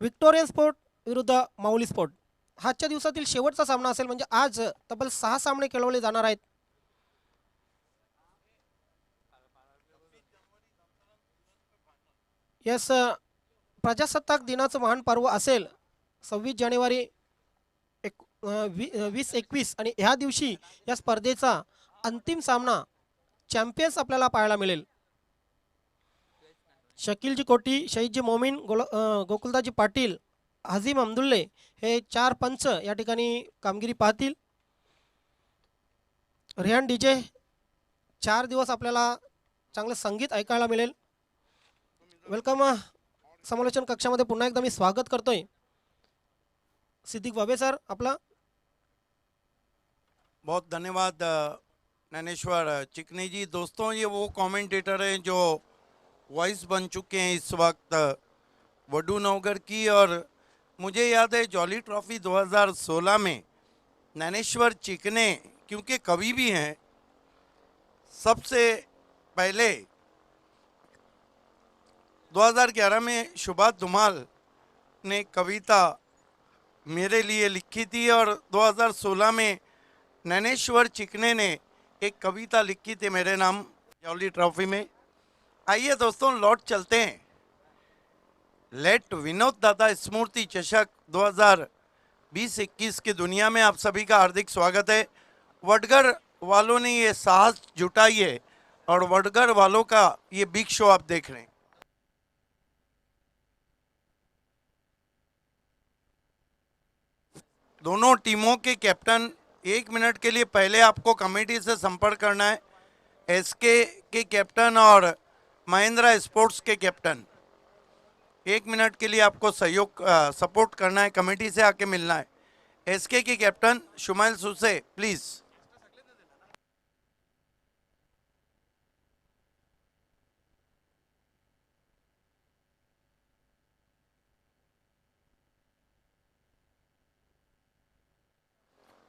Victoria sport विरुद्ध माऊली sport आजच्या दिवसातील शेवटचा सामना असेल. म्हणजे आज तब्बल 6 सामने खेळवले जाणार आहेत. यस, प्रजासत्ताक दिनाचं महान पर्व असेल 26 जानेवारी 2021 आणि ह्या दिवशी या स्पर्धेचा अंतिम सामना चॅम्पियन्स आपल्याला पाहायला मिळेल. शकीलजी कोटी, शहीदजी मोमीन, गोकुलदाजी पाटील, हजीम अमदुल्ले हे 4 पंच या ठिकाणी कामगिरी पाहतील. रेहान डीजे 4 दिवस आपल्याला चांगलं संगीत ऐकायला मिळेल. वेलकम. समालोचन कक्षामध्ये पुन्हा एकदा मी स्वागत करतोय. सिद्दीक बाबे सर आपला. बहुत धन्यवाद नैनेश्वर चिकनी जी। दोस्तों, ये वो कमेंटेटर हैं जो वॉइस बन चुके हैं इस वक्त वडू नवगर की। और मुझे याद है जॉली ट्रॉफी 2016 में नैनेश्वर चिकने, क्योंकि कवि भी हैं, सबसे पहले 2011 में शुभा धुमाल ने कविता मेरे लिए लिखी थी और 2016 में नैनेश्वर चिकने ने एक कविता लिखी थी मेरे नाम जॉली ट्रॉफी में। आइए दोस्तों, लौट चलते हैं। लेट विनोद दादा स्मृति चषक 2020-21 की दुनिया में आप सभी का हार्दिक स्वागत है। वडगर वालों ने ये साहस जुटाई है और वडगर वालों का ये बिग शो आप देख रहे हैं। दोनों टीमों के कैप्टन 1 मिनट के लिए पहले आपको कमेटी से संपर्क करना है। एसके के कैप्टन और महिंद्रा स्पोर्ट्स के कैप्टन 1 मिनट के लिए आपको सहयोग सपोर्ट करना है, कमेटी से आके मिलना है। एसके के captain Shumail Suse please.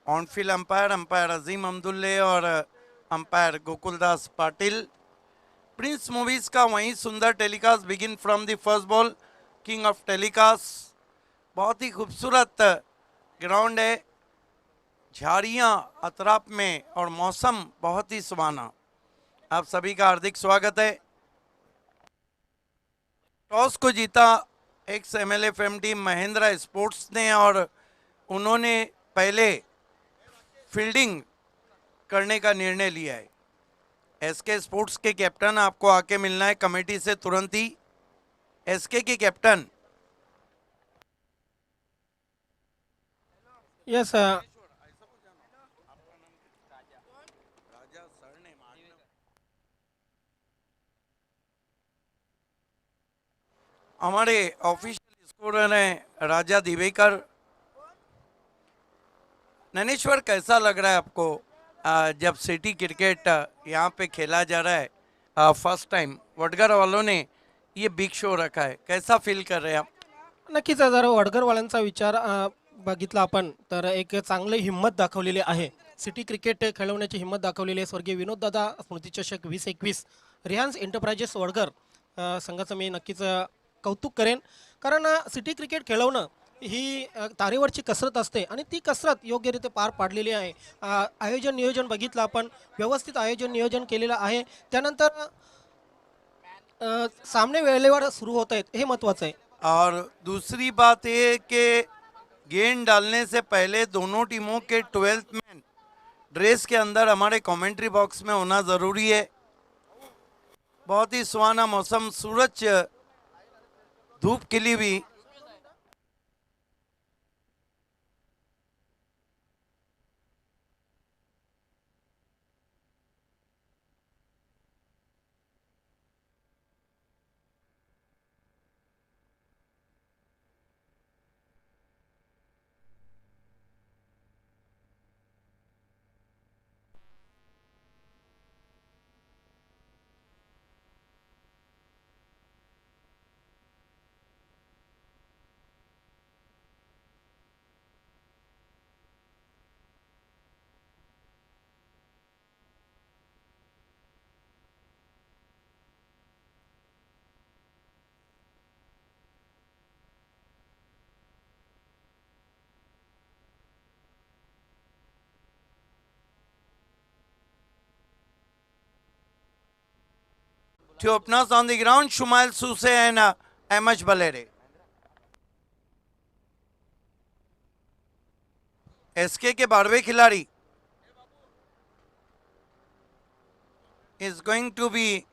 On field umpire Azim Amdulle और umpire Gokuldas Patil. Prince Movies का वहीं सुंदर telecast begin from the first ball, king of telecast. बहुत ही खूबसूरत ग्राउंड है, झाड़ियाँ अतराफ में और मौसम बहुत ही सुहाना। आप सभी का हार्दिक स्वागत है। टॉस को जीता x MLFM team Mahindra sports ने और उन्होंने पहले फील्डिंग करने का निर्णय लिया है। एसके स्पोर्ट्स के कैप्टन आपको आके मिलना है कमेटी से तुरंत ही। एसके के कैप्टन। यस, हमारे ऑफिशियल स्कोरर हैं राजा दिवेकर। नैनेश्वर, कैसा लग रहा है आपको जब सिटी क्रिकेट यहाँ पे खेला जा रहा है? फर्स्ट टाइम वडगर वालों ने ये बिग शो रखा है, कैसा फील कर रहे हैं आप? नक्कीच जर वडगरवाल्यांचा विचार बघितला आपण तर एक चांगली हिंमत दाखवलेली आहे. सिटी क्रिकेट खेळवण्याची हिंमत दाखवलेली आहे स्वर्गीय विनोददादा स्मृतिचषक 2021 रिहान्स एंटरप्राइजेस वडगर संघाचं मी नक्कीच कौतुक करेन. कारण सिटी क्रिकेट खेळवणं ही तारेवरची कसरत असते आणि ती कसरत योग्यरीत्या पार पाडलेली आहे. आयोजन नियोजन बघितलं आपण, व्यवस्थित आयोजन नियोजन केलेलं आहे. त्यानंतर सामने वेळेवर सुरू होत आहेत हे महत्त्वाचं आहे. और दूसरी बात ये कि गेंद डालने से पहले दोनों टीमों के 12th मैन ड्रेस के अंदर हमारे कमेंट्री बॉक्स में होना ज़रूरी है। बहुत ही सुहाना मौसम, सूरज धूप खिली हुई। Two openers on the ground, Shumail Suse and Amash Balere. SK के 12वें खिलाड़ी is going to be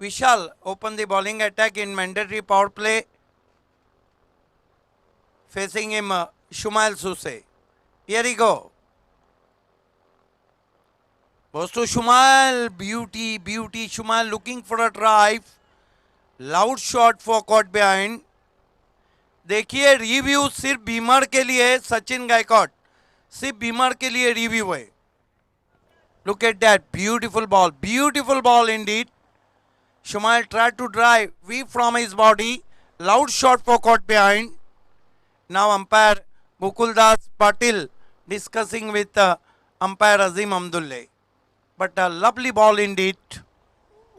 Vishal. Open the bowling attack in mandatory power play. Facing him, Shumail Suse. Here he go. Goes to Shumail. Beauty, beauty. Shumail looking for a drive. Loud shot for caught behind. देखिए review सिर्फ Beamer के लिए है, सचिन गायकवाड सिर्फ Beamer के लिए review है. Look at that beautiful ball indeed. Shumail tried to drive weave from his body. Loud shot for caught behind. Now umpire Gokuldas Patil discussing with umpire Azim Amdulle. But a lovely ball indeed.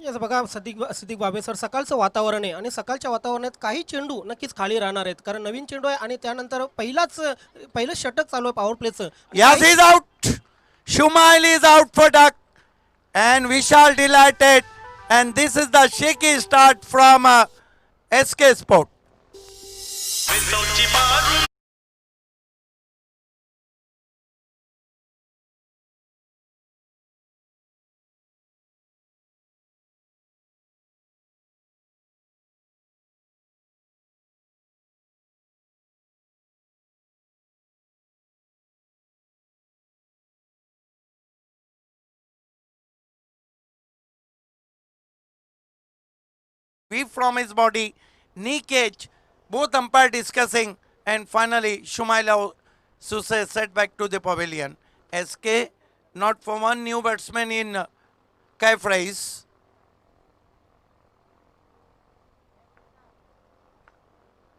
याचं बघा सिद्दीक बाबे sir, सकाळचं वातावरण आहे आणि सकाळच्या वातावरणात काही चेंडू नक्कीच खाली राहणार आहेत, कारण नवीन चेंडू आहे आणि त्यानंतर पहिलं षटक चालू आहे power प्लेचं. Yes, he's out. Shumail is out for duck. And Vishal delighted. And this is the shaky start from SK Sport. Weave from his body, knee cage, both umpire discussing, and finally Shumail Suse set back to the pavilion. SK not for one new batsman in Kaif Rais.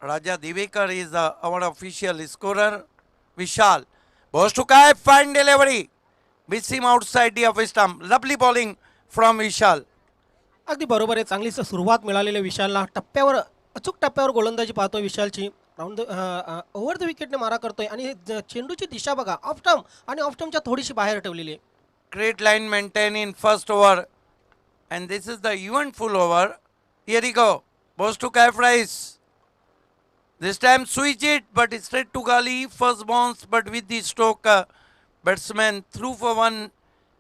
Raja Divekar is our official scorer. Vishal goes to Kaif, fine delivery. Beats him outside the office stump. Lovely bowling from Vishal. अगदी बरोबर आहे. चांगलीच सुरुवात मिळालेली विशालला. अचूक टप्प्यावर गोलंदाजी पाहतोय विशालची. राऊंड ओव्हर द विकेटने मारा करतोय आणि चेंडूची दिशा बघा ऑफ टर्म आणि ऑफ टर्मच्या थोडीशी बाहेर ठेवलेली आहे. Great line maintained in first over, and this is the eventful over. Here he go. Goes to Kaif Rais. This time switch it, but straight to Gali. First bounce, but with the stroke, batsman through for one.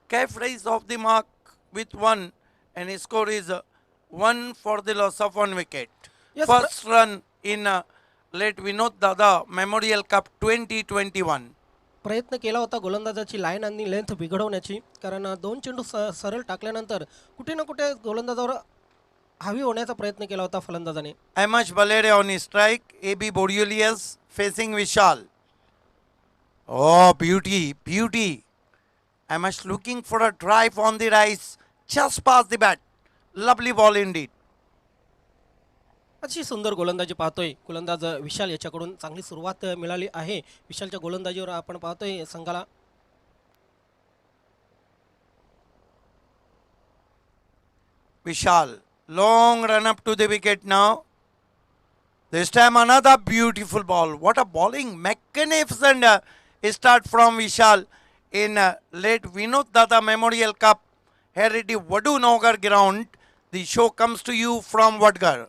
Kaif Rais off the mark with one, and his score is 1 for the loss of 1 wicket. Yes, First run in late Vinod Dada Memorial Cup 2021. प्रयत्न केला होता गोलंदाजाची line आणि length बिघडवण्याची, कारण दोन चेंडू सरळ टाकल्यानंतर कुठे ना कुठे गोलंदाजावर हावी होण्याचा प्रयत्न केला होता फलंदाजाने. Amash Balere on his strike. AB Boreolius facing Vishal. Oh, beauty, beauty. Amash looking for a drive on the rise. Just past the bat. Lovely ball indeed. अशी सुंदर गोलंदाजी पाहतोय गोलंदाज विशाल याच्याकडून. चांगली सुरुवात मिळाली आहे विशालच्या गोलंदाजीवर. आपण पाहतोय संघाला Vishal, long run up to the wicket now. This time another beautiful ball. What a bowling. Magnificent start from Vishal in late Vinod Dada Memorial Cup. Heritage Vadu Nagar ground. The show comes to you from Vadgar.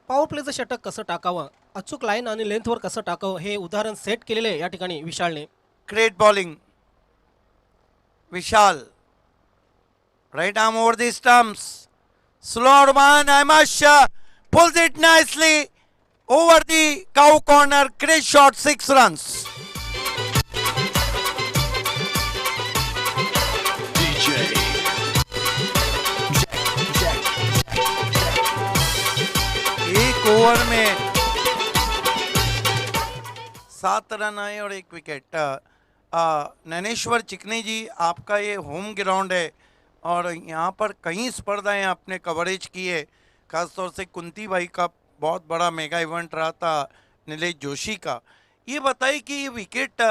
Power प्लेचं षटक कसं टाकावं, अचूक line आणि लेंथवर कसं टाकावं हे उदाहरण set केलेले आहे या ठिकाणी विशालने. Great bowling. Vishal. Right arm over the stumps. Slow man, Amash pulls it nicely over the cow corner. Great shot, 6 runs. एक ओवर में 7 रन आए और 1 विकेट. नैनेश्वर चिकनी जी, आपका ये होम ग्राउंड है और यहाँ पर कई स्पर्धाएं आपने कवरेज की है. खासतौर से कुंती भाई का बहुत बड़ा मेगा इवेंट रहा था, नीलेश जोशी का. ये बताइए कि ये विकेट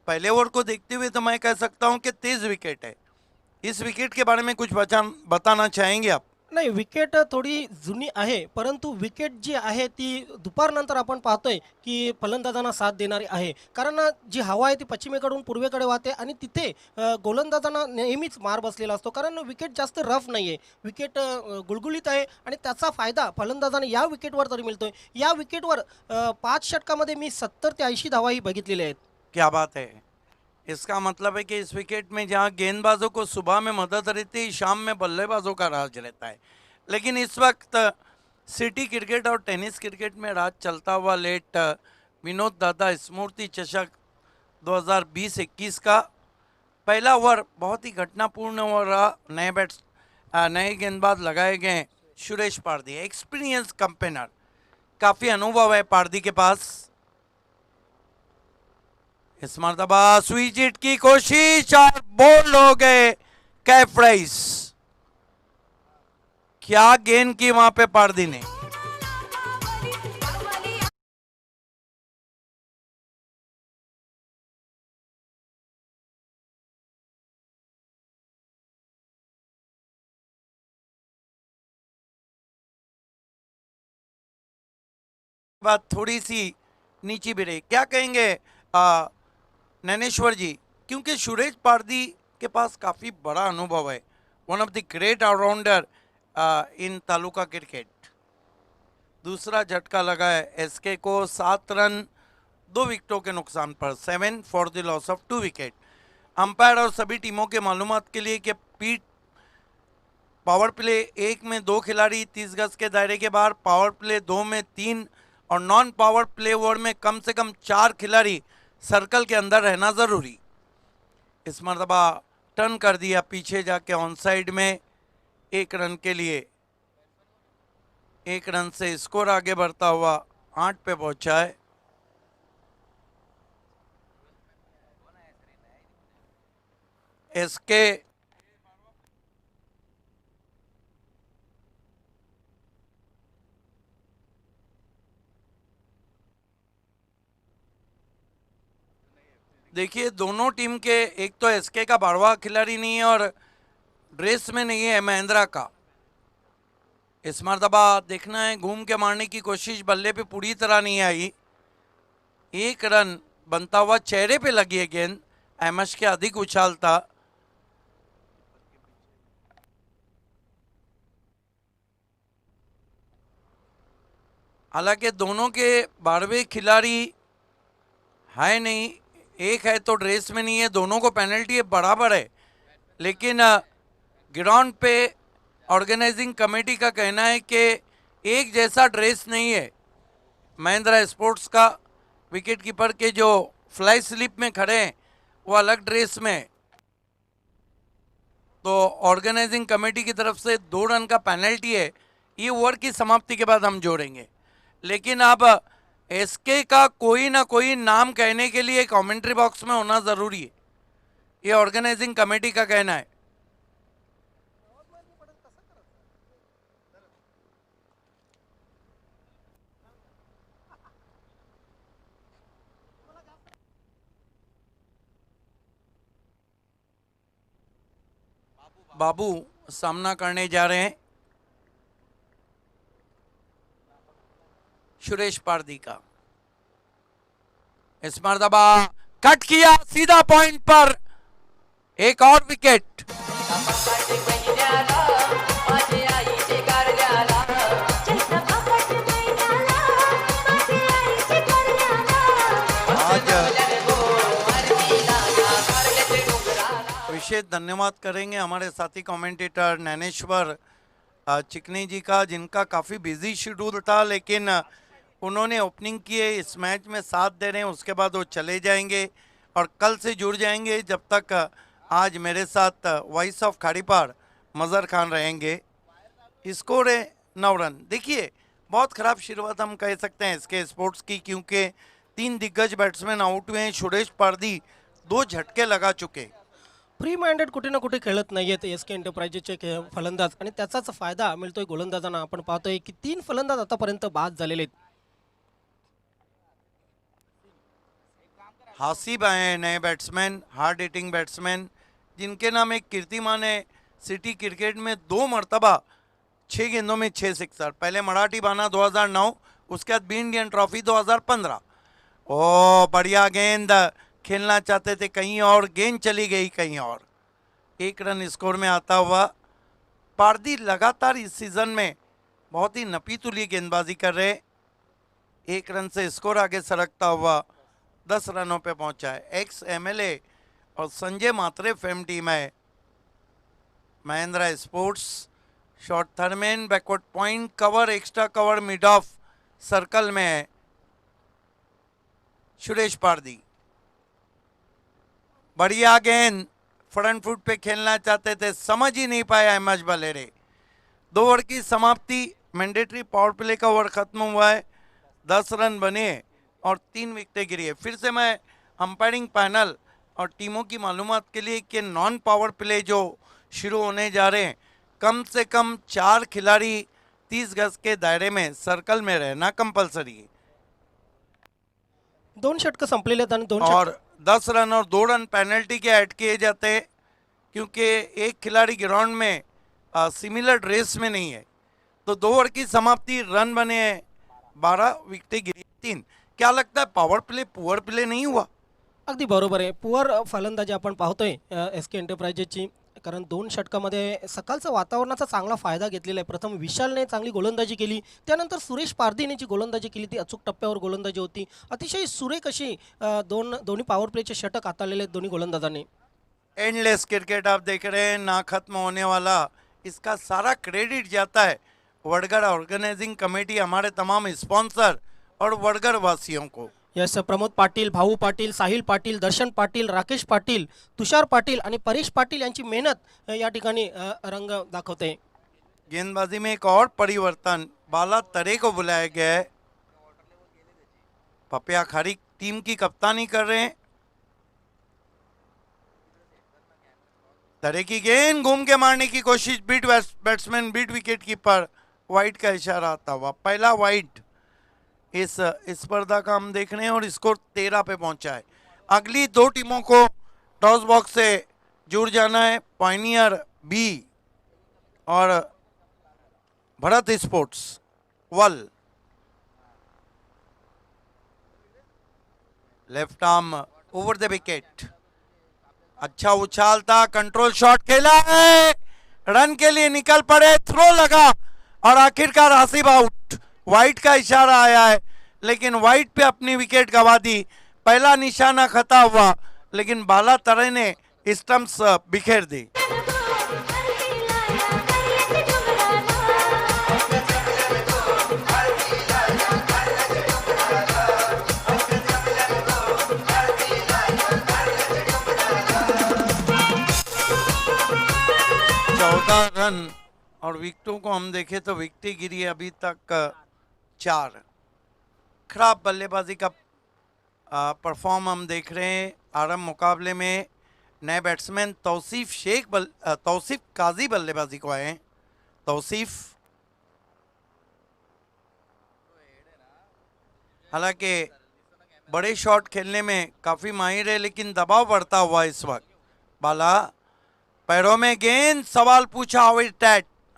पहले ओवर को देखते हुए तो मैं कह सकता हूँ कि तेज विकेट है. इस विकेट के बारे में कुछ बताना चाहेंगे आप? नाही, विकेट थोडी जुनी आहे, परंतु विकेट जी आहे ती दुपारनंतर आपण पाहतोय की फलंदाजांना साथ देणारी आहे. कारण जी हवा आहे ती पश्चिमेकडून पूर्वेकडे वाहते आणि तिथे गोलंदाजांना नेहमीच मार बसलेला असतो. कारण विकेट जास्त रफ नाहीये. विकेट गुळगुळीत आहे आणि त्याचा फायदा फलंदाजांना या विकेटवर तरी मिळतोय. या विकेटवर 5 षटकामध्ये मी 70 ते 80 धावाही बघितलेल्या आहेत. क्या बात है। इसका मतलब है कि इस विकेट में जहां गेंदबाजों को सुबह में मदद रहती है, शाम में बल्लेबाजों का राज रहता है। लेकिन इस वक्त सिटी क्रिकेट और टेनिस क्रिकेट में राज चलता हुआ लेट विनोद दादा स्मृति चषक 2020-21 का पहला ओवर बहुत ही घटनापूर्ण ओवर रहा। नए गेंदबाज लगाए गए सुरेश पारदी, एक्सपीरियंस कंपेनर, काफ़ी अनुभव है पारदी के पास। इस मरतबा स्वीच हिट की कोशिश और बोल्ड हो गए कैफ राइस। क्या गेंद की वहां पे पारदी ने। बात थोड़ी सी नीची भी रही, क्या कहेंगे नैनेश्वर जी, क्योंकि सुरेश पारदी के पास काफी बड़ा अनुभव है, one of the great allrounder in taluka cricket. दूसरा झटका लगा है एसके को 7 रन 2 विकेटों के नुकसान पर, 7 for the loss of 2 wicket. Umpire और सभी टीमों के मालूमात के लिए कि पीट पावर प्ले 1 में 2 खिलाड़ी 30 गज के दायरे के बाहर, पावर प्ले 2 में 3 और नॉन पावर प्ले ओवर में कम से कम 4 खिलाड़ी सर्कल के अंदर रहना जरूरी। इस मरतबा टर्न कर दिया पीछे जाके ऑन साइड में 1 रन के लिए। 1 रन से स्कोर आगे बढ़ता हुआ 8 पे पहुंचा है। एसके देखिए दोनों टीम के, एक तो एसके का 12वां खिलाड़ी नहीं है और ड्रेस में नहीं है महेंद्रा का। इस मरतबा देखना है, घूम के मारने की कोशिश बल्ले पे पूरी तरह नहीं आई। 1 रन बनता हुआ, चेहरे पे लगी है गेंद, एमएस के अधिक उछाल था। हालांकि दोनों के 12वें खिलाड़ी है नहीं, एक है तो ड्रेस में नहीं है, दोनों को पेनल्टी है, बराबर है। लेकिन ग्राउंड पे ऑर्गेनाइजिंग कमेटी का कहना है कि एक जैसा ड्रेस नहीं है। महिंद्रा स्पोर्ट्स का विकेट कीपर के जो फ्लाई स्लिप में खड़े हैं वो अलग ड्रेस में है। तो ऑर्गेनाइजिंग कमेटी की तरफ से 2 रन का पेनल्टी है, ये ओवर की समाप्ति के बाद हम जोड़ेंगे। लेकिन अब एसके का कोई ना कोई नाम कहने के लिए कमेंट्री बॉक्स में होना जरूरी है, ये ऑर्गेनाइजिंग कमेटी का कहना है। बाबू सामना करने जा रहे हैं सुरेश पारदी का। इस मरतबा कट किया सीधा पॉइंट पर, एक और विकेट। विशेष धन्यवाद करेंगे हमारे साथी कमेंटेटर नैनेश्वर चिकनी जी का, जिनका काफ़ी बिजी शेड्यूल था, लेकिन उन्होंने ओपनिंग किए, इस मैच में साथ दे रहे हैं। उसके बाद वो चले जाएंगे और कल से जुड़ जाएंगे। जब तक आज मेरे साथ वॉइस ऑफ खाड़ीपार मज़र खान रहेंगे। स्कोर है 9 रन। देखिए बहुत ख़राब शुरुआत हम कह सकते हैं इसके स्पोर्ट्स की, क्योंकि 3 दिग्गज बैट्समैन आउट हुए हैं। सुरेश पारदी 2 झटके लगा चुके। फ्री माइंडेड कुठे ना कुठे खेळत नाहीयेत एस के एंटरप्राइजेसचे फलंदाज आणि त्याचाच फायदा मिळतोय गोलंदाजांना. आपण पाहतोय की 3 फलंदाज आतापर्यंत बाद झालेले आहेत. हासिब आए हैं नए बैट्समैन, हार्ड हिटिंग बैट्समैन, जिनके नाम एक कीर्तिमान है। सिटी क्रिकेट में 2 मरतबा 6 गेंदों में 6 सिक्सर। पहले मराठी बाना 2009, उसके बाद बी इंडियन ट्रॉफी 2015। ओ बढ़िया गेंद, खेलना चाहते थे कहीं और, गेंद चली गई कहीं और। 1 रन स्कोर में आता हुआ। पारदी लगातार इस सीजन में बहुत ही नपीतुली गेंदबाजी कर रहे। 1 रन से स्कोर आगे सरकता हुआ 10 रनों पे पहुंचा है। एक्स एमएलए और संजय मात्रे फेम टीम है Mahindra sports. Short third man, backward point, cover, extra cover, mid off circle में है सुरेश पारदी। बढ़िया गेंद, फ्रंट फुट पे खेलना चाहते थे, समझ ही नहीं पाया एमएच बलेरे। 2 ओवर की समाप्ति, मैंडेटरी पावर प्ले का ओवर खत्म हुआ है। 10 रन बने और 3 विकेटें गिरी है। फिर से मैं अंपायरिंग पैनल और टीमों की मालूमात के लिए कि नॉन पावर प्ले जो शुरू होने जा रहे हैं, कम से कम 4 खिलाड़ी 30 गज के दायरे में सर्कल में रहना कंपलसरी है। 2 षटकं संपलेले आहेत आणि 2 और 10 रन और 2 रन पेनल्टी के ऐड किए जाते हैं, क्योंकि एक खिलाड़ी ग्राउंड में सिमिलर ड्रेस में नहीं है। तो 2 ओवर की समाप्ति, रन बने हैं 12, विकेटें गिरी 3। क्या लगता है पावर प्ले पुअर प्ले नहीं हुआ? अगदी बरोबर आहे. पुअर फलंदाजी आपण पाहतोय एस के एंटरप्राइजेसची, कारण 2 षटकामध्ये सकाळचं वातावरणाचा चांगला फायदा घेतलेला आहे. प्रथम विशालने चांगली गोलंदाजी केली, त्यानंतर सुरेश पारधीने जी गोलंदाजी केली ती अचूक टप्प्यावर गोलंदाजी होती. अतिशय सुरेख अशी दोन्ही पॉवर प्लेचे षटक हाताळलेले आहेत दोन्ही गोलंदाजांनी. एंडलेस क्रिकेट आप देख रहे हैं, ना खत्म होने वाला। इसका सारा क्रेडिट जाता है वडगढ़ ऑर्गेनाइजिंग कमेटी, हमारे तमाम स्पॉन्सर और वडगढ़ वासियों को। यस, प्रमोद पाटील, भाऊ पाटील, साहिल पाटील, दर्शन पाटील, राकेश पाटील, तुषार पाटील आणि परेश पाटील यांची मेहनत या ठिकाणी रंग दाखवते. गेंदबाजी में एक और परिवर्तन, बाला तरे को बुलाया गया है। पपिया खारी टीम की कप्तानी कर रहे हैं। तरे की गेंद घूम के मारने की कोशिश, beat batsman, beat wicket keeper, wide का इशारा आता हुआ। पहला वाइड इस स्पर्धा का हम देख रहे हैं और स्कोर 13 पे पहुंचा है। अगली 2 टीमों को टॉस बॉक्स से जुड़ जाना है, पायनियर बी और भरत स्पोर्ट्स वल। Left arm over the wicket, अच्छा उछाल था, कंट्रोल शॉट खेला है, रन के लिए निकल पड़े, थ्रो लगा और आखिरकार आसिफ आउट। वाइट का इशारा आया है, लेकिन वाइट पे अपनी विकेट गवा दी। पहला निशाना खता हुआ, लेकिन बाला तरे ने स्टंप्स बिखेर दी। रन और विकेटों को हम देखें तो विकेटें गिरी अभी तक 4। खराब बल्लेबाजी का परफॉर्म हम देख रहे हैं। आरंभ मुकाबले में नए बैट्समैन तौसीफ काजी बल्लेबाजी को आए हैं। तौसीफ हालांकि बड़े शॉट खेलने में काफ़ी माहिर है, लेकिन दबाव बढ़ता हुआ इस वक्त। बाला पैरों में गेंद, सवाल पूछा आउट,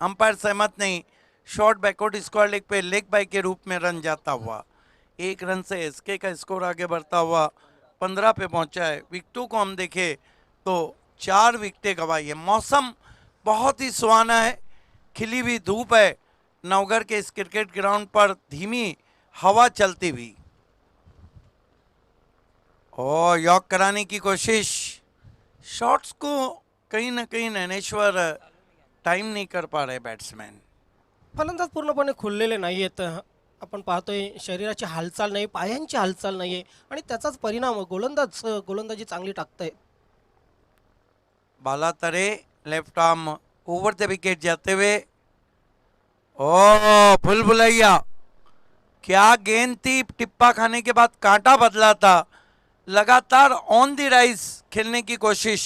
अंपायर सहमत नहीं। शॉट बैकवर्ड स्क्वायर लेग पे लेग बाई के रूप में रन जाता हुआ। 1 रन से एसके का स्कोर आगे बढ़ता हुआ 15 पे पहुंचा है। विकेटों को हम देखें तो 4 विकेटें गंवाई है। मौसम बहुत ही सुहाना है, खिली हुई धूप है। नवगढ़ के इस क्रिकेट ग्राउंड पर धीमी हवा चलती हुई। और यॉक कराने की कोशिश, शॉट्स को कहीं ना कहीं नैनेश्वर टाइम नहीं कर पा रहे बैट्समैन। फलंदाज पूर्णपणे खुललेले नाही आहेत. आपण पाहतोय शरीराची हालचाल नाही, पायांची हालचाल नाही आहे आणि त्याचाच परिणाम गोलंदाजी चांगली टाकताय. बाला तरे left arm over the wicket जाते हुए। ओ भुलभुलैया, क्या गेंद थी, टिप्पा खाने के बाद कांटा बदला था। लगातार ऑन द राइज खेलने की कोशिश,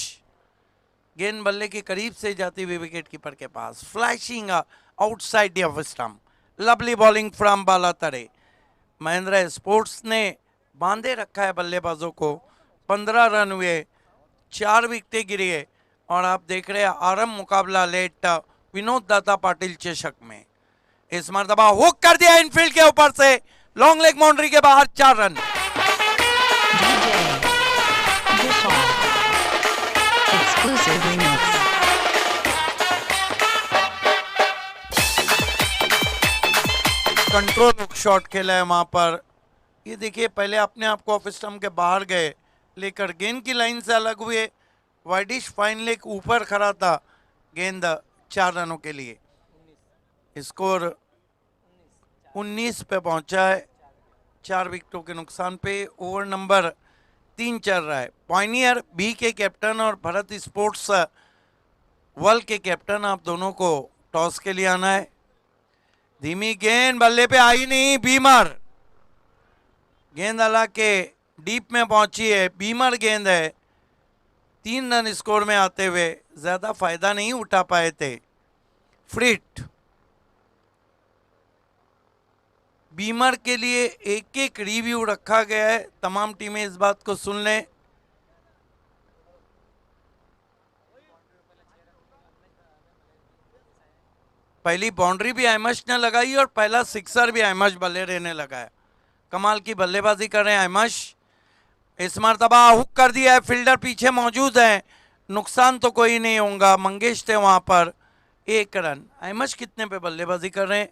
गेंद बल्ले के करीब से जाती हुई विकेट कीपर के पास, flashing outside the off stump. Lovely bowling from Bala Tare. Mahindra sports ने बांधे रखा है बल्लेबाजों को। 15 रन हुए, 4 विकेटें गिरी है और आप देख रहे हैं आरंभ मुकाबला लेट विनोद दादा पाटिल चषक में। इस मरतबा हुक कर दिया इनफील्ड के ऊपर से, लॉन्ग लेग बाउंड्री के बाहर, 4 run. Exclusive remix. Control hook shot खेला है वहां पर। ये देखिए पहले अपने आप को ऑफ स्टंप के बाहर गए, लेकर गेंद की लाइन से अलग हुए, वाइडिश फाइन लेग ऊपर खड़ा था, गेंद 4 रनों के लिए। स्कोर 19 पे पहुंचा है, 4 विकेटों के नुकसान पे। ओवर नंबर 3 चल रहा है। पॉइनियर बी के कैप्टन और भारत स्पोर्ट्स वर्ल्ड के कैप्टन, आप दोनों को टॉस के लिए आना है। धीमी गेंद बल्ले पे आई नहीं, बीमर गेंद अला के डीप में पहुंची है, बीमर गेंद है। 3 रन स्कोर में आते हुए ज्यादा फायदा नहीं उठा पाए थे। फ्रिट बीमर के लिए एक एक रिव्यू रखा गया है, तमाम टीमें इस बात को सुन लें। पहली बाउंड्री भी अहमश ने लगाई और पहला सिक्सर भी अहमश बल्लेरे ने लगाया। कमाल की बल्लेबाजी कर रहे हैं अहमश। इस मरतबा हुक कर दिया है, फील्डर पीछे मौजूद है, नुकसान तो कोई नहीं होगा। मंगेश थे वहां पर, 1 रन। अहमश कितने पे बल्लेबाजी कर रहे हैं?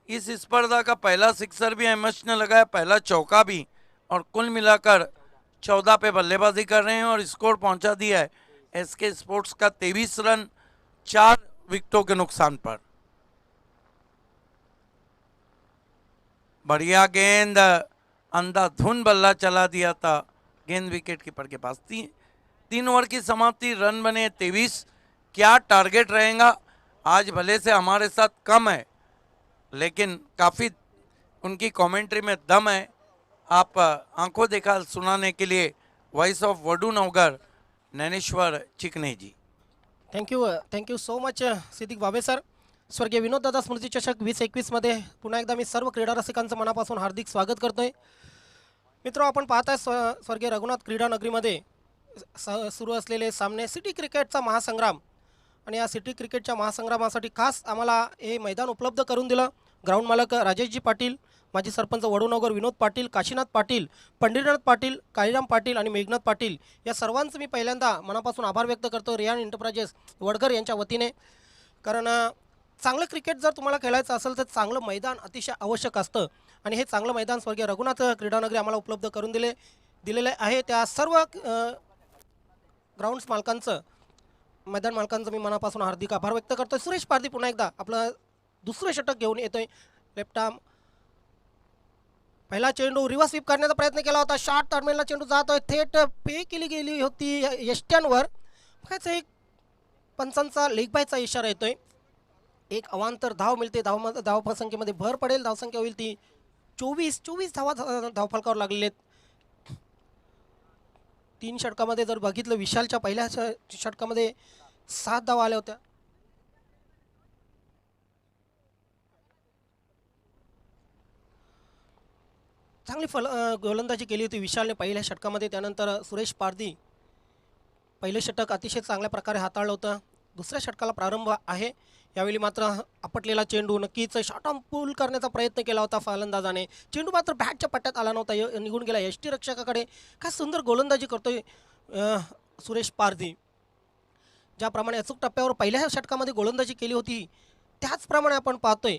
इस स्पर्धा का पहला सिक्सर भी अहमश ने लगाया, पहला चौका भी, और कुल मिलाकर 14 पे बल्लेबाजी कर रहे हैं और स्कोर पहुंचा दिया है एसके स्पोर्ट्स का 23 रन 4 विकेटों के नुकसान पर। बढ़िया गेंद, अंधाधुन बल्ला चला दिया था, गेंद विकेट कीपर के पास। 3 ओवर की समाप्ति, रन बने 23। क्या टारगेट रहेगा? आज भले से हमारे साथ कम है, लेकिन काफ़ी उनकी कमेंट्री में दम है। आप आंखों देखा सुनाने के लिए वॉइस ऑफ वडूनगर नैनेश्वर चिकने जी। थँक्यू सो मच सिद्दीक बाबे सर। स्वर्गीय विनोददादा स्मृती चषक 2021 मध्ये पुन्हा एकदा मी सर्व क्रीडा रसिकांचं मनापासून हार्दिक स्वागत करतोय। मित्रों, आपण पाहताय स्वर्गीय रघुनाथ क्रीडा नगरीमध्ये सुरू असलेले सामने सिटी क्रिकेटचा महासंग्राम, आणि या सिटी क्रिकेटच्या महासंग्रामासाठी खास आम्हाला हे मैदान उपलब्ध करून दिलं ग्राउंड मालक राजेशजी पाटील, माजी सरपंच वडूनगर विनोद पाटील, काशीनाथ पाटील, पंढरीनाथ पाटील, काळीराम पाटील आणि मेघनाथ पाटील या सर्वांचं मी पहिल्यांदा मनापासून आभार व्यक्त करतो रियान एंटरप्राइजेस वडगर यांच्या वतीने। कारण चांगलं क्रिकेट जर तुम्हाला खेळायचं असेल तर चांगलं मैदान अतिशय आवश्यक असतं, आणि हे चांगलं मैदान स्वर्गीय रघुनाथ क्रीडानगरी आम्हाला उपलब्ध करून दिलेले आहे। त्या सर्व ग्राउंड्स मालकांचं, मैदान मालकांचं मी मनापासून हार्दिक आभार व्यक्त करतो। सुरेश पारधी पुन्हा एकदा आपलं दुसरं षटक घेऊन येतोय। लेफ्ट आर्म, पहिला चेंडू रिव्हर्स स्वीप करण्याचा प्रयत्न केला होता, शॉर्ट टर्मिनलला चेंडू जातोय, थेट पे केली गेली होती यष्ट्यांवर। कायचं एक पंचांचा लेग बायचा इशारा येतोय। एक अवांतर धाव मिळते, धावसंख्येमध्ये भर पडेल, धावसंख्या होईल ती 24 धावा धावफलकावर लागलेले आहेत। 3 षटकामध्ये जर बघितलं, विशालच्या पहिल्या षटकामध्ये 7 धावा आल्या होत्या। चांगली गोलंदाजी केली होती विशालने पहिल्या षटकामध्ये। त्यानंतर सुरेश पारधी पहिले षटक अतिशय चांगल्या प्रकारे हाताळलं होतं। दुसऱ्या षटकाला प्रारंभ आहे, यावेळी मात्र आपटलेला चेंडू नक्कीच शॉर्ट आर्म पुल करण्याचा प्रयत्न केला होता फलंदाजाने, चेंडू मात्र बॅटच्या पट्ट्यात आला नव्हता, निघून गेला यष्टी रक्षकाकडे। काय सुंदर गोलंदाजी करतोय सुरेश पारधी। ज्याप्रमाणे अचूक टप्प्यावर पहिल्या षटकामध्ये गोलंदाजी केली होती, त्याचप्रमाणे आपण पाहतोय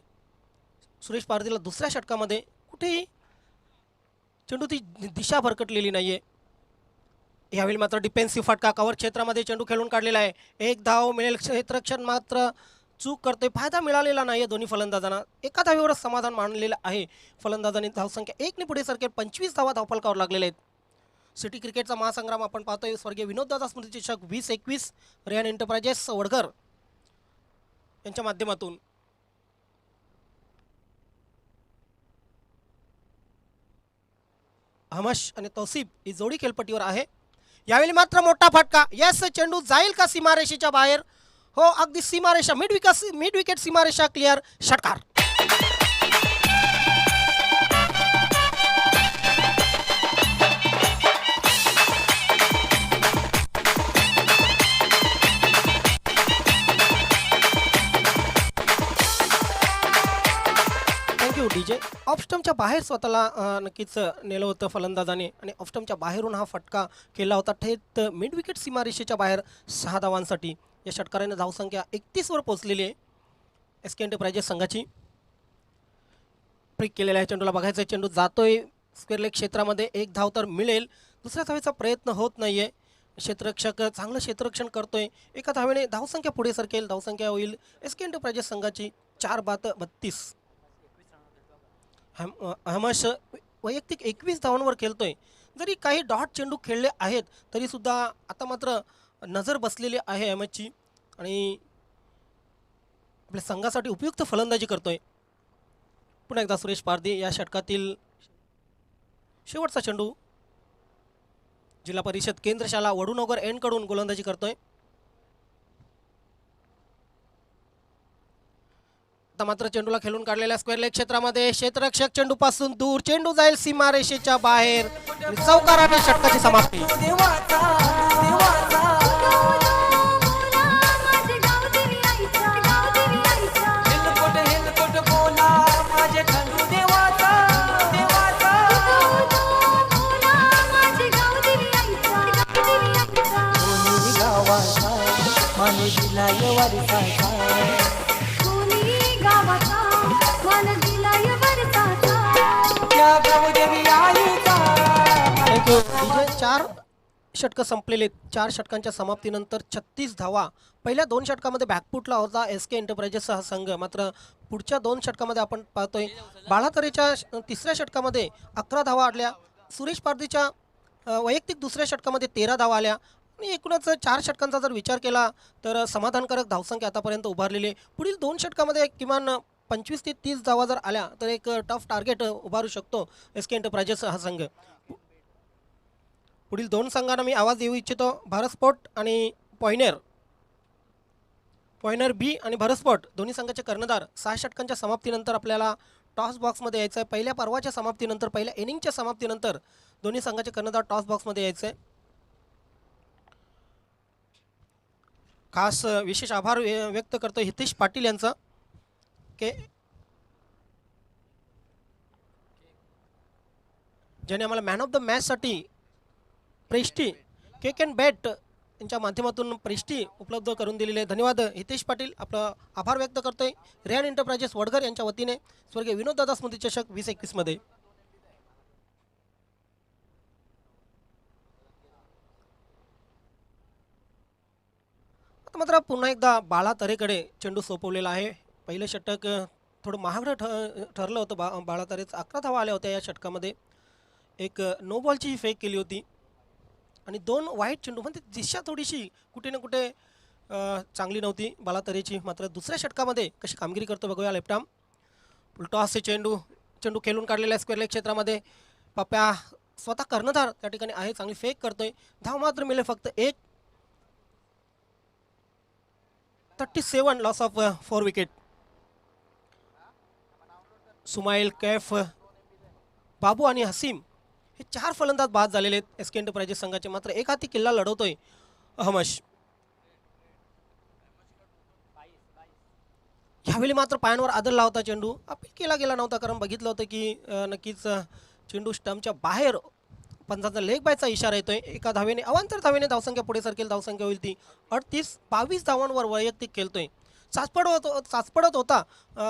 सुरेश पारधीला दुसऱ्या षटकामध्ये कुठेही चेंडूची दिशा भरकटलेली नाहीये। यावेळी मात्र डिफेन्सिव्ह फटका, कव्हर क्षेत्रामध्ये चेंडू खेळून काढलेला आहे, 1 धाव मिळेल, क्षेत्ररक्षण मात्र चूक करतोय, फायदा मिळालेला नाही दोन्ही फलंदाजांना। एका धावेवरच समाधान मानलेलं आहे फलंदाजांनी। धावसंख्या 1 ने पुढे सरकेल, 25 धावा धावफलकावर लागलेले आहेत। सिटी क्रिकेटचा महासंग्राम आपण पाहतोय स्वर्गीय विनोददादा स्मृती चषक 2021 रियान एंटरप्राइजेस वडगर यांच्या माध्यमातून। हमश आणि तौसिफ ही जोडी खेळपट्टीवर आहे। यावेळी मात्र मोठा फटका, यस, चेंडू जाईल का सीमारेषेच्या बाहेर? हो, अगदी सीमारेषा, मिड विकेट सीमारेषा क्लिअर, षटकार। डीजे ऑफस्टमच्या बाहेर स्वतःला नक्कीच नेलं होतं फलंदाजाने आणि ऑफस्टमच्या बाहेरून हा फटका केला होता थेट मिड विकेट सीमारेषेच्या बाहेर 6 धावांसाठी. या षटकाराने धावसंख्या 31 वर पोहोचलेली आहे एस के एंटरप्राइजेस संघाची. प्रिक केलेला आहे चेंडूला बघायचं चेंडू जातोय स्क्वेअर लेग क्षेत्रामध्ये, एक धाव तर मिळेल, दुसऱ्या धावेचा प्रयत्न होत नाहीये. क्षेत्ररक्षक चांगलं क्षेत्ररक्षण करतोय, एका धावेने धावसंख्या पुढे सरकेल. धावसंख्या होईल एस के एंटरप्राइजेस संघाची 4-32. अहमश वैयक्तिक 21 धावांवर खेळतोय. जरी काही डॉट चेंडू खेळले आहेत तरी सुद्धा आता मात्र नजर बसलेली आहे अहमदची आणि आपल्या संघासाठी उपयुक्त फलंदाजी करतोय. पुन्हा एकदा सुरेश पारधी या षटकातील शेवटचा चेंडू जिल्हा परिषद केंद्रशाला वडूनगर एंडकडून गोलंदाजी करतोय. आता मात्र चेंडूला खेळून काढलेल्या स्क्वेअर लेग क्षेत्रामध्ये क्षेत्ररक्षक चेंडूपासून दूर, चेंडू जाईल सीमारेषेच्या बाहेर. चौकाराने षटकाची समाप्ती. चार षटकं संपलेले. 4 षटकांच्या समाप्तीनंतर 36 धावा. पहिल्या 2 षटकामध्ये बॅकफुटला होता एस के एंटरप्राइजेसचा हा संघ. मात्र पुढच्या 2 षटकामध्ये आपण पाहतोय बाळातरेच्या तिसऱ्या षटकामध्ये 11 धावा आल्या, सुरेश पारधीच्या वैयक्तिक दुसऱ्या षटकामध्ये 13 धावा आल्या आणि एकूणच 4 षटकांचा जर विचार केला तर समाधानकारक धावसंख्या आतापर्यंत उभारलेली आहे. पुढील 2 षटकामध्ये किमान 25 ते 30 धावा जर आल्या तर एक टफ टार्गेट उभारू शकतो एस के एंटरप्राइजेस हा संघ. पुढील 2 संघांना मी आवाज देऊ इच्छितो. भारत स्पोर्ट आणि पॉयनर बी आणि भारत स्पोर्ट दोन्ही संघाचे कर्णधार 6 षटकांच्या समाप्तीनंतर आपल्याला टॉस बॉक्समध्ये यायचं आहे. पहिल्या पर्वाच्या समाप्तीनंतर, पहिल्या इनिंगच्या समाप्तीनंतर दोन्ही संघाचे कर्णधार टॉस बॉक्समध्ये यायचं आहे. खास विशेष आभार व्यक्त करतो हितेश पाटील यांचा ज्याने आम्हाला मॅन ऑफ द मॅचसाठी प्रेस्टी केक अँड बॅट यांच्या माध्यमातून प्रेस्टी उपलब्ध करून दिलेले आहे. धन्यवाद हितेश पाटील, आपला आभार व्यक्त करतोय. रेहान एंटरप्राइजेस वडगर यांच्या वतीने स्वर्गीय विनोददादा स्मृती चषक 2021 मध्ये. आता मात्र पुन्हा एकदा बाळातरेकडे चेंडू सोपवलेला आहे. पहिलं षटक थोडं महागडं ठरलं होतं. बाळातरेच 11 धावा आल्या होत्या या षटकामध्ये. एक नो बॉलची फेक केली होती आणि 2 वाईट चेंडू, म्हणजे दिशा थोडीशी कुठे ना कुठे चांगली नव्हती बाळातरेची. मात्र दुसऱ्या षटकामध्ये कशी कामगिरी करतो बघूया. लेफ्ट आर्म फुलटॉसचे चेंडू खेळून काढलेल्या स्क्वेअर लेग क्षेत्रामध्ये पप्प्या स्वतः कर्णधार त्या ठिकाणी आहे, चांगली फेक करतोय. धाव मात्र मिळेल फक्त 1. 37 लॉस ऑफ 4 विकेट. सुमाईल, कैफ, बाबू आणि हसीम हे 4 फलंदाज बाद झालेले आहेत एस के एंटरप्राइजेस संघाचे. मात्र एक हाती किल्ला लढवतोय अहमश. यावेळी मात्र पायांवर आदळला होता चेंडू, अपील केला गेला नव्हता कारण बघितलं होतं की नक्कीच चेंडू स्टंपच्या बाहेर पंचांचा लेग बायचा इशारा येतोय. एका धावेने अवांतर धावेने धावसंख्या पुढे सरकेल. धावसंख्या होईल ती 38. 22 धावांवर वैयक्तिक खेळतोय. चाचपडत होता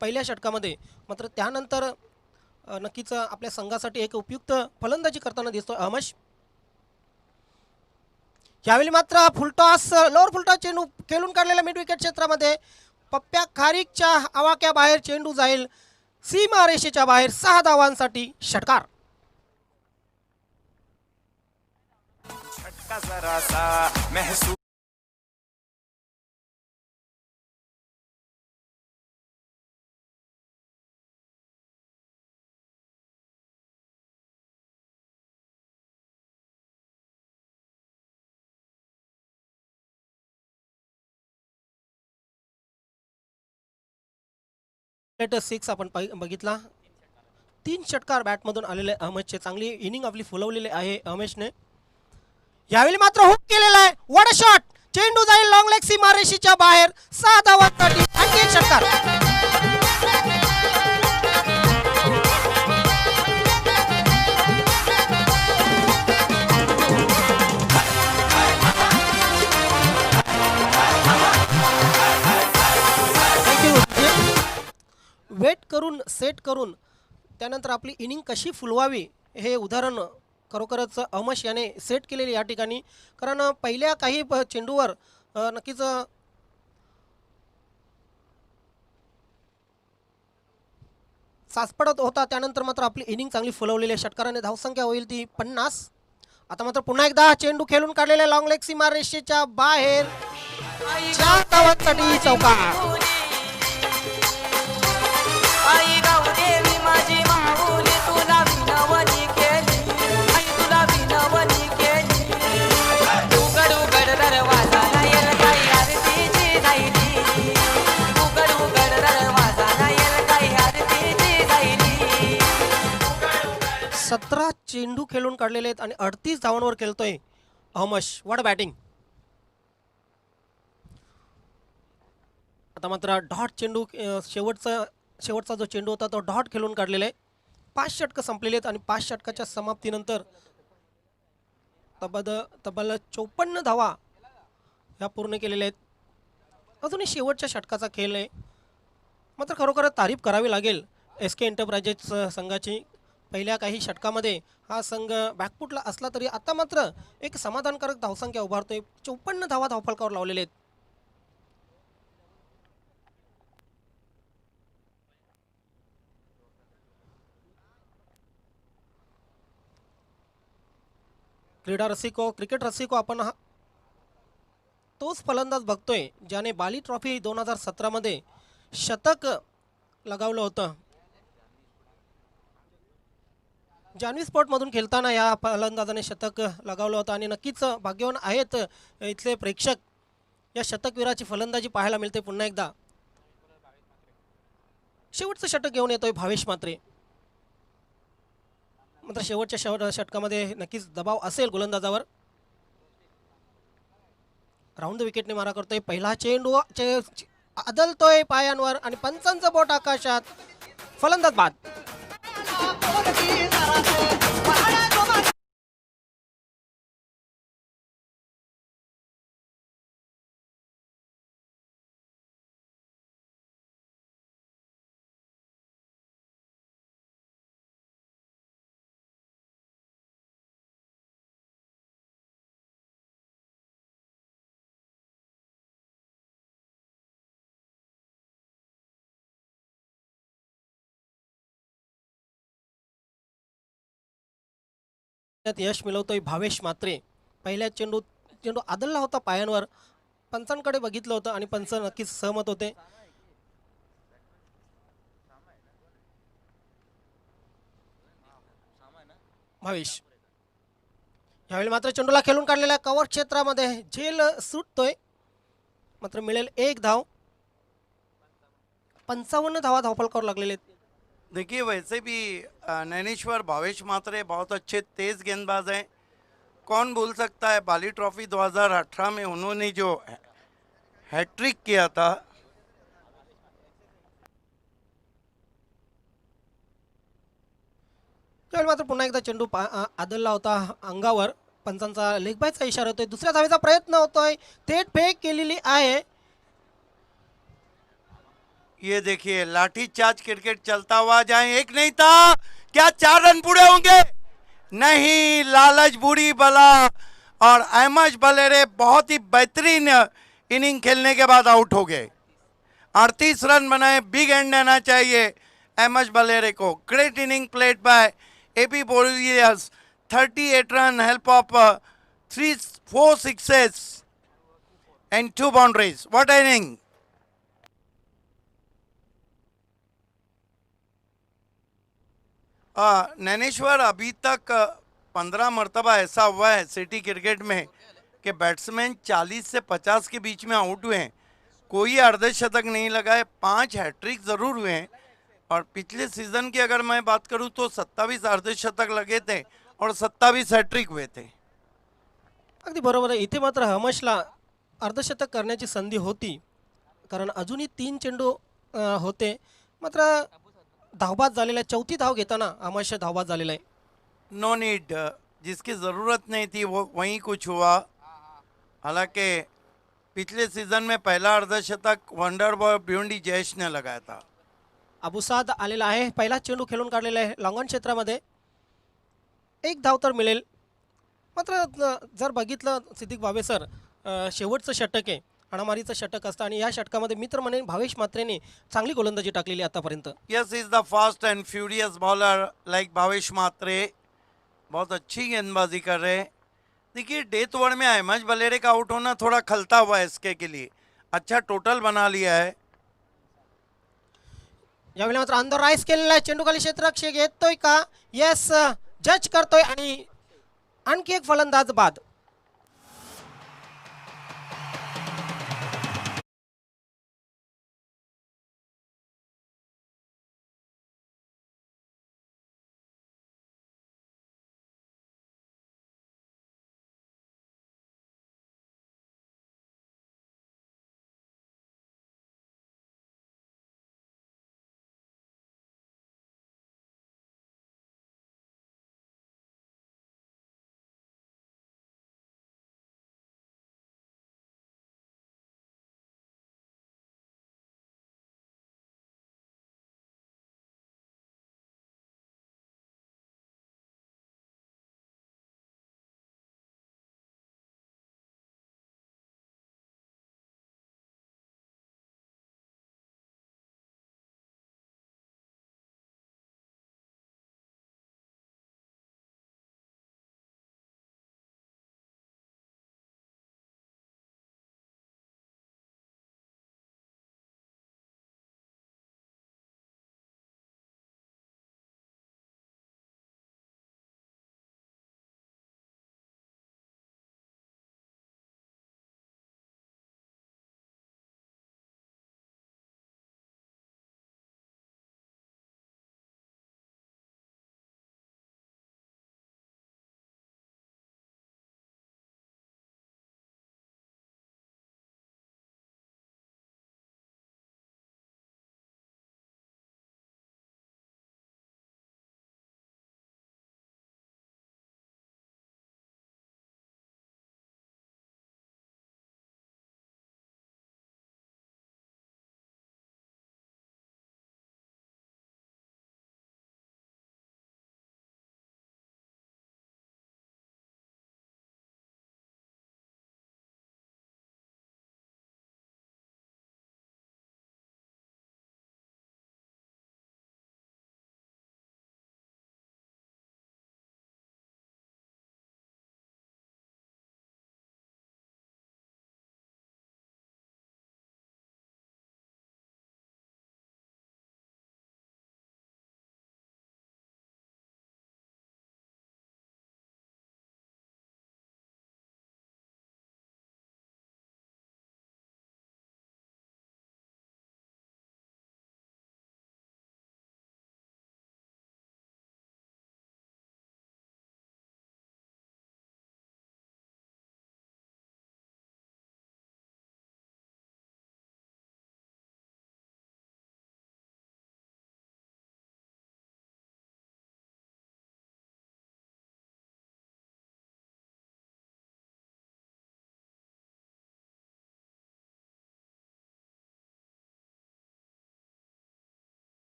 पहिल्या षटकामध्ये, मात्र त्यानंतर नक्कीच आपल्या संघासाठी एक उपयुक्त फलंदाजी करताना दिसतोय अहमश. यावेळी मात्र फुलटॉस, लोअर फुलटॉस चेंडू खेळून काढलेल्या मिड विकेट क्षेत्रामध्ये पप्प्या खारीकच्या आवाक्या बाहेर चेंडू जाईल सीमारेषेच्या बाहेर. 6 धावांसाठी षटकार. लेट 6 आपण बघितला. 3 षटकार बॅटमधून आलेले अहमदचे. चांगली इनिंग आपली फुलवलेली आहे अहमदने. यावेळी मात्र हुक केलेला आहे. वड शॉट, चेंडू जाईल लॉंग लेग सीमारेषेच्या बाहेर. 6 धावांसाठी आणखी एक षटकार. सेट करून त्यानंतर आपली इनिंग कशी फुलवावी हे उदाहरण खरोखरच अमश याने सेट केलेले या ठिकाणी. कारण पहिल्या काही चेंडूवर नक्कीच सासपडत होता, त्यानंतर मात्र आपली इनिंग चांगली फुलवलेली आहे. षटकाराने धावसंख्या होईल ती 50. आता मात्र पुन्हा एकदा चेंडू खेळून काढलेला लॉंग लेग सीमा रेषेच्या बाहेर 4 धावांसाठी चौकार. आई गावदेवी माझी माऊली तुला विनवणी केली, आई तुला विनवणी केली. उघड उघड दरवाजा नायल काही आरतीची राहिली, उघड उघड दरवाजा नायल काही आरतीची राहिली. 17 चेंडू खेळून काढलेले आहेत आणि 38 धावांवर खेळतोय अहमश. What batting. आता मात्र डॉट चेंडू शेवटचा जो चेंडू होता तो डॉट खेळून काढलेला आहे. 5 षटकं संपलेले आहेत आणि 5 षटकाच्या समाप्तीनंतर तब्बल 54 धावा ह्या पूर्ण केलेल्या आहेत. अजूनही शेवटच्या षटकाचा खेळ आहे. मात्र खरोखरच तारीफ करावी लागेल SK एंटरप्राइजेस संघाची. पहिल्या काही षटकामध्ये हा संघ बॅकफुटला असला तरी आता मात्र एक समाधानकारक धावसंख्या उभारतोय. 54 धावा धावफलकावर लावलेले आहेत. क्रिकेट रसिको आपण तोच फलंदाज बघतोय ज्याने बाली ट्रॉफी 2017 मध्ये शतक लगावलं होतं. जान्हवी स्पोर्टमधून खेळताना या फलंदाजाने शतक लगावलं होतं आणि नक्कीच भाग्यवान आहेत इथले प्रेक्षक. या शतकवीराची फलंदाजी पाहायला मिळते पुन्हा एकदा. शेवटचं षटक घेऊन येतोय भावेश म्हात्रे. मात्र शेवटच्या षटकामध्ये नक्कीच दबाव असेल गोलंदाजावर. राऊंड द विकेटने मारा करतोय. पहिला चेंडू आदलतोय पायांवर आणि पंचांचं बोट आकाशात. फलंदाज बाद. यश मिळवतोय भावेश म्हात्रे. पहिल्या चेंडू आदलला होता पायांवर. पंचांकडे बघितलं होतं आणि पंच नक्कीच सहमत होते. भावेश यावेळी मात्र चेंडूला खेळून काढलेल्या कव्हर क्षेत्रामध्ये झेल सुटतोय. मात्र मिळेल 1 धाव. 55 धावा धावफलकावर लागलेले आहेत. देखिए वैसे भी नैनेश्वर भावेश मात्रे बहुत अच्छे तेज गेंदबाज हैं. कौन भूल सकता है बाली ट्रॉफी 2018 में उन्होंने जो हैट्रिक किया था. त्यावेळी मात्र पुन्हा एकदा चेंडू आदलला होता अंगावर. पंचांचा लेग बायचा इशारा होतोय. दुसऱ्या धावेचा प्रयत्न होतोय. थेट फेक केलेली आहे. ये देखिए लाठी चार्ज क्रिकेट चलता हुआ जाए. एक नहीं था क्या 4 रन पूरे होंगे. नहीं, लालच बुरी बला और अहमद बलेरे बहुत ही बेहतरीन इनिंग खेलने के बाद आउट हो गए. 38 रन बनाए. बिग एंड देना चाहिए अहमद बलेरे को. Great inning played by AB Boreas. 38 run help of 4 sixes and 2 boundaries. What inning. नैनेश्वर अभी तक 15 मरतबा ऐसा हुआ है सिटी क्रिकेट में कि बैट्समैन 40 से 50 के बीच में आउट हुए हैं. कोई अर्धशतक नहीं लगाए. 5 हैट्रिक ज़रूर हुए हैं. और पिछले सीज़न की अगर मैं बात करूं तो 27 अर्धशतक लगे थे और 27 हैट्रिक हुए थे. अगदी बरोबर आहे. इथे मात्र हमशला अर्धशतक करण्याची संधी होती कारण अजूनही 3 चेंडू होते. मात्र धावबाद झालेला. 4थी धाव घेताना हमश धावबाद झालेला आहे. No need. जिसकी ज़रूरत नहीं थी वो वहीं कुछ हुआ. हालांकि पिछले सीज़न में पहला अर्धशतक वंडर बॉय ब्यूंडी जयेश ने लगाया था. अबुसाद आलेला आहे. पहिला चेंडू खेळून काढलेला आहे लॉंगॉन क्षेत्रामध्ये. एक धाव तर मिळेल. मात्र जर बघितलं सिद्दीक भावे सर, शेवटचं षटक आहे, हाणामारीचं षटक असतं आणि या षटकामध्ये मित्र म्हणेन भावेश म्हात्रेने चांगली गोलंदाजी टाकलेली आतापर्यंत. Yes, is the fast and furious bowler like Bhavesh Mhatre. बहुत अच्छी गेंदबाजी कर रहे हैं. देखिए डेथ ओवर में अहमद बलेरे का आउट होना थोड़ा खलता हुआ है एसके के लिए. अच्छा टोटल बना लिया है. यावेळी मात्र अंदर राईस केलेला आहे. चेंडू खाली क्षेत्ररक्षक येतोय का? येस, जज करतोय आणि आणखी एक फलंदाज बाद.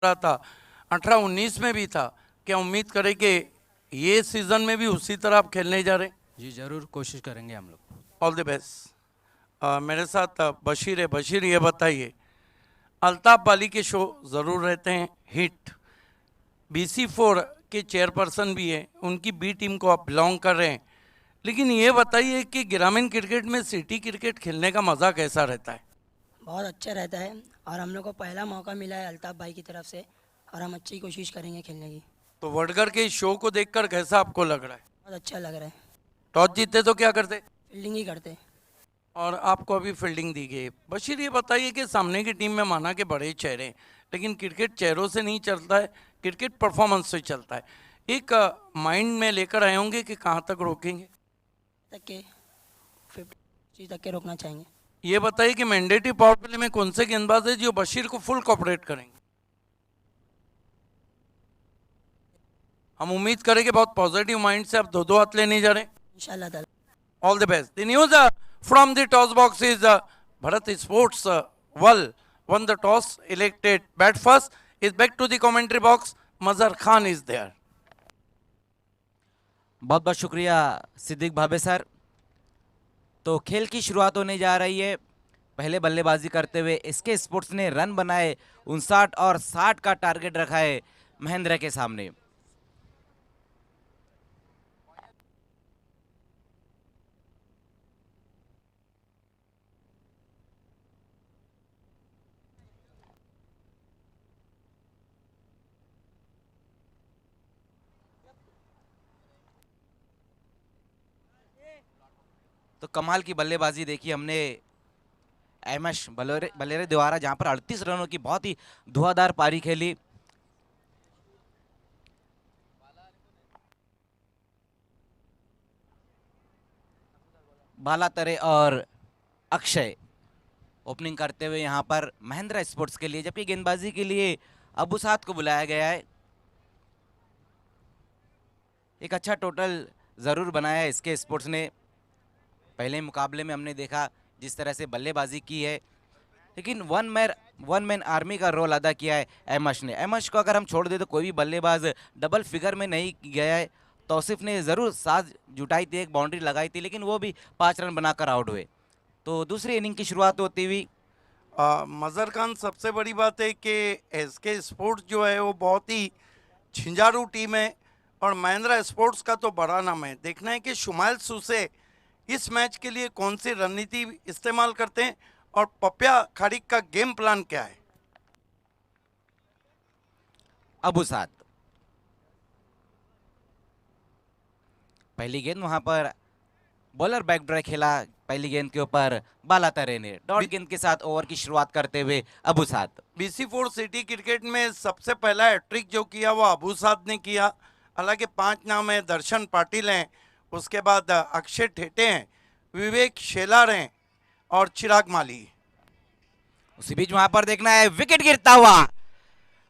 रहा था 18-19 में भी था. क्या उम्मीद करें कि ये सीजन में भी उसी तरह आप खेलने जा रहे हैं? जी ज़रूर कोशिश करेंगे हम लोग. All the best. मेरे साथ बशीर है. बशीर, ये बताइए अल्ताफ अली के शो ज़रूर रहते हैं हिट। BC4 के चेयरपर्सन भी हैं, उनकी बी टीम को आप बिलोंग कर रहे हैं, लेकिन ये बताइए कि ग्रामीण क्रिकेट में सिटी क्रिकेट खेलने का मज़ा कैसा रहता है? बहुत अच्छा रहता है और हम लोग को पहला मौका मिला है अल्ताफ भाई की तरफ से और हम अच्छी कोशिश करेंगे खेलने की। तो वडगर के इस शो को देखकर कैसा आपको लग रहा है? बहुत अच्छा लग रहा है। टॉस जीतते तो क्या करते? फील्डिंग ही करते। और आपको अभी फील्डिंग दी गई। बशीर ये बताइए कि सामने की टीम में माना कि बड़े चेहरे हैं, लेकिन क्रिकेट चेहरों से नहीं चलता है, क्रिकेट परफॉर्मेंस से चलता है। एक माइंड में लेकर आए होंगे कि कहाँ तक रोकेंगे? तक के 50 तक के रोकना चाहेंगे। ये बताइए कि मैंडेटरी पावर प्ले में कौन से गेंदबाज है जो बशीर को फुल कोऑपरेट करेंगे? हम उम्मीद करें कि बहुत पॉजिटिव माइंड से आप दो हाथ लेने जा रहे हैं। इंशाल्लाह ताला। All the best. The news from the toss box is Bharat Sports World won the toss, elected bat first. Is back to the commentary box. Mazhar Khan is there. बहुत बहुत शुक्रिया सिद्दीक भाबे सर। तो खेल की शुरुआत होने जा रही है। पहले बल्लेबाजी करते हुए एसके स्पोर्ट्स ने रन बनाए 59 और 60 का टारगेट रखा है महेंद्र के सामने। तो कमाल की बल्लेबाजी देखी हमने एमएस बलेरे द्वारा, जहां पर 38 रनों की बहुत ही धुआंधार पारी खेली। बालातरे और अक्षय ओपनिंग करते हुए यहां पर महेंद्र स्पोर्ट्स के लिए, जबकि गेंदबाजी के लिए अबू साद को बुलाया गया है। एक अच्छा टोटल जरूर बनाया है इसके स्पोर्ट्स ने। पहले मुकाबले में हमने देखा जिस तरह से बल्लेबाजी की है, लेकिन वन मैन आर्मी का रोल अदा किया है एमश ने। एमश को अगर हम छोड़ दे तो कोई भी बल्लेबाज डबल फिगर में नहीं गया है। तौसीफ ने ज़रूर साज जुटाई थी, एक बाउंड्री लगाई थी, लेकिन वो भी 5 रन बनाकर आउट हुए। तो दूसरी इनिंग की शुरुआत होती हुई मजहर खान, सबसे बड़ी बात है कि एसके स्पोर्ट्स जो है वो बहुत ही झिंझारू टीम है और महिंद्रा स्पोर्ट्स का तो बड़ा नाम है। देखना है कि शुमाइल सूसे इस मैच के लिए कौन सी रणनीति इस्तेमाल करते हैं और पप्या खाड़िक का गेम प्लान क्या है। अबू साद पहली गेंद, वहां पर बॉलर बैक ड्राइव खेला पहली गेंद के ऊपर बालातरे ने। डॉट गेंद के साथ ओवर की शुरुआत करते हुए अबू साद। BC4 सिटी क्रिकेट में सबसे पहला हैट्रिक जो किया वो अबू साद ने किया। हालांकि 5 नाम है, दर्शन पाटिल हैं, उसके बाद अक्षय ठेटे हैं, विवेक शेलार हैं और चिराग माली। उसी बीच वहां पर देखना है विकेट गिरता हुआ,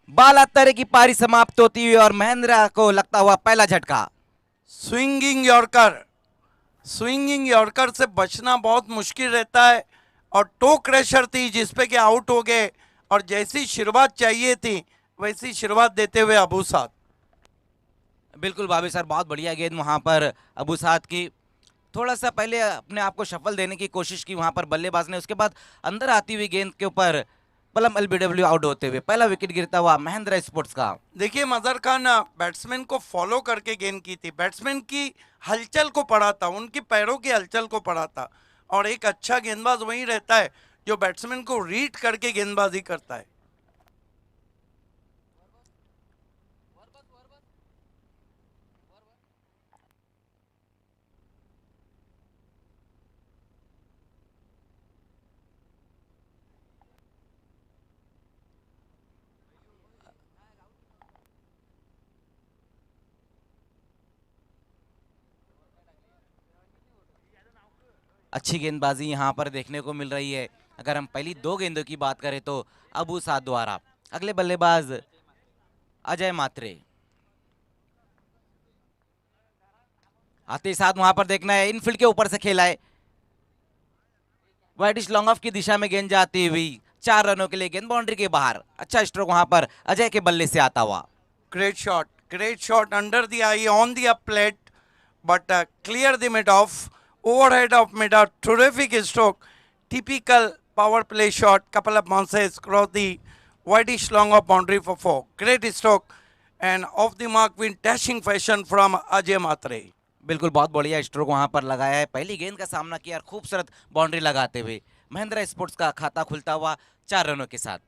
बालातरे की पारी समाप्त होती हुई और महेंद्र को लगता हुआ पहला झटका। स्विंगिंग यॉर्कर से बचना बहुत मुश्किल रहता है और टो क्रैशर थी जिसपे कि आउट हो गए और जैसी शुरुआत चाहिए थी वैसी शुरुआत देते हुए अबू साद। बिल्कुल भाभी सर, बहुत बढ़िया गेंद वहां पर अबू साद की। थोड़ा सा पहले अपने आप को शफल देने की कोशिश की वहां पर बल्लेबाज ने, उसके बाद अंदर आती हुई गेंद के ऊपर पलम LBW आउट होते हुए पहला विकेट गिरता हुआ महेंद्र स्पोर्ट्स का। देखिए मजहर खान बैट्समैन को फॉलो करके गेंद की थी, बैट्समैन की हलचल को पढ़ा था, उनकी पैरों की हलचल को पढ़ा था और एक अच्छा गेंदबाज वही रहता है जो बैट्समैन को रीड करके गेंदबाजी करता है। अच्छी गेंदबाजी यहां पर देखने को मिल रही है। अगर हम पहली 2 गेंदों की बात करें तो अबू साद द्वारा। अगले बल्लेबाज अजय मात्रे। आते ही साथ वहां पर देखना है इनफील्ड के ऊपर से खेला है, वाइडिश लॉन्ग ऑफ की दिशा में गेंद जाती हुई 4 रनों के लिए गेंद बाउंड्री के बाहर। अच्छा स्ट्रोक वहां पर अजय के बल्ले से आता हुआ। Great shot under the eye, on the up plate, but clear the mid off, overhead of mid off, terrific stroke, typical power play shot, couple of bounces cross the whitish long of boundary for 4. Great stroke and off the mark win dashing fashion from Ajay Matre. बिल्कुल बहुत बढ़िया stroke वहां पर लगाया है, पहली गेंद का सामना किया और खूबसूरत बाउंड्री लगाते हुए महिंद्रा स्पोर्ट्स का खाता खुलता हुआ 4 रनों के साथ।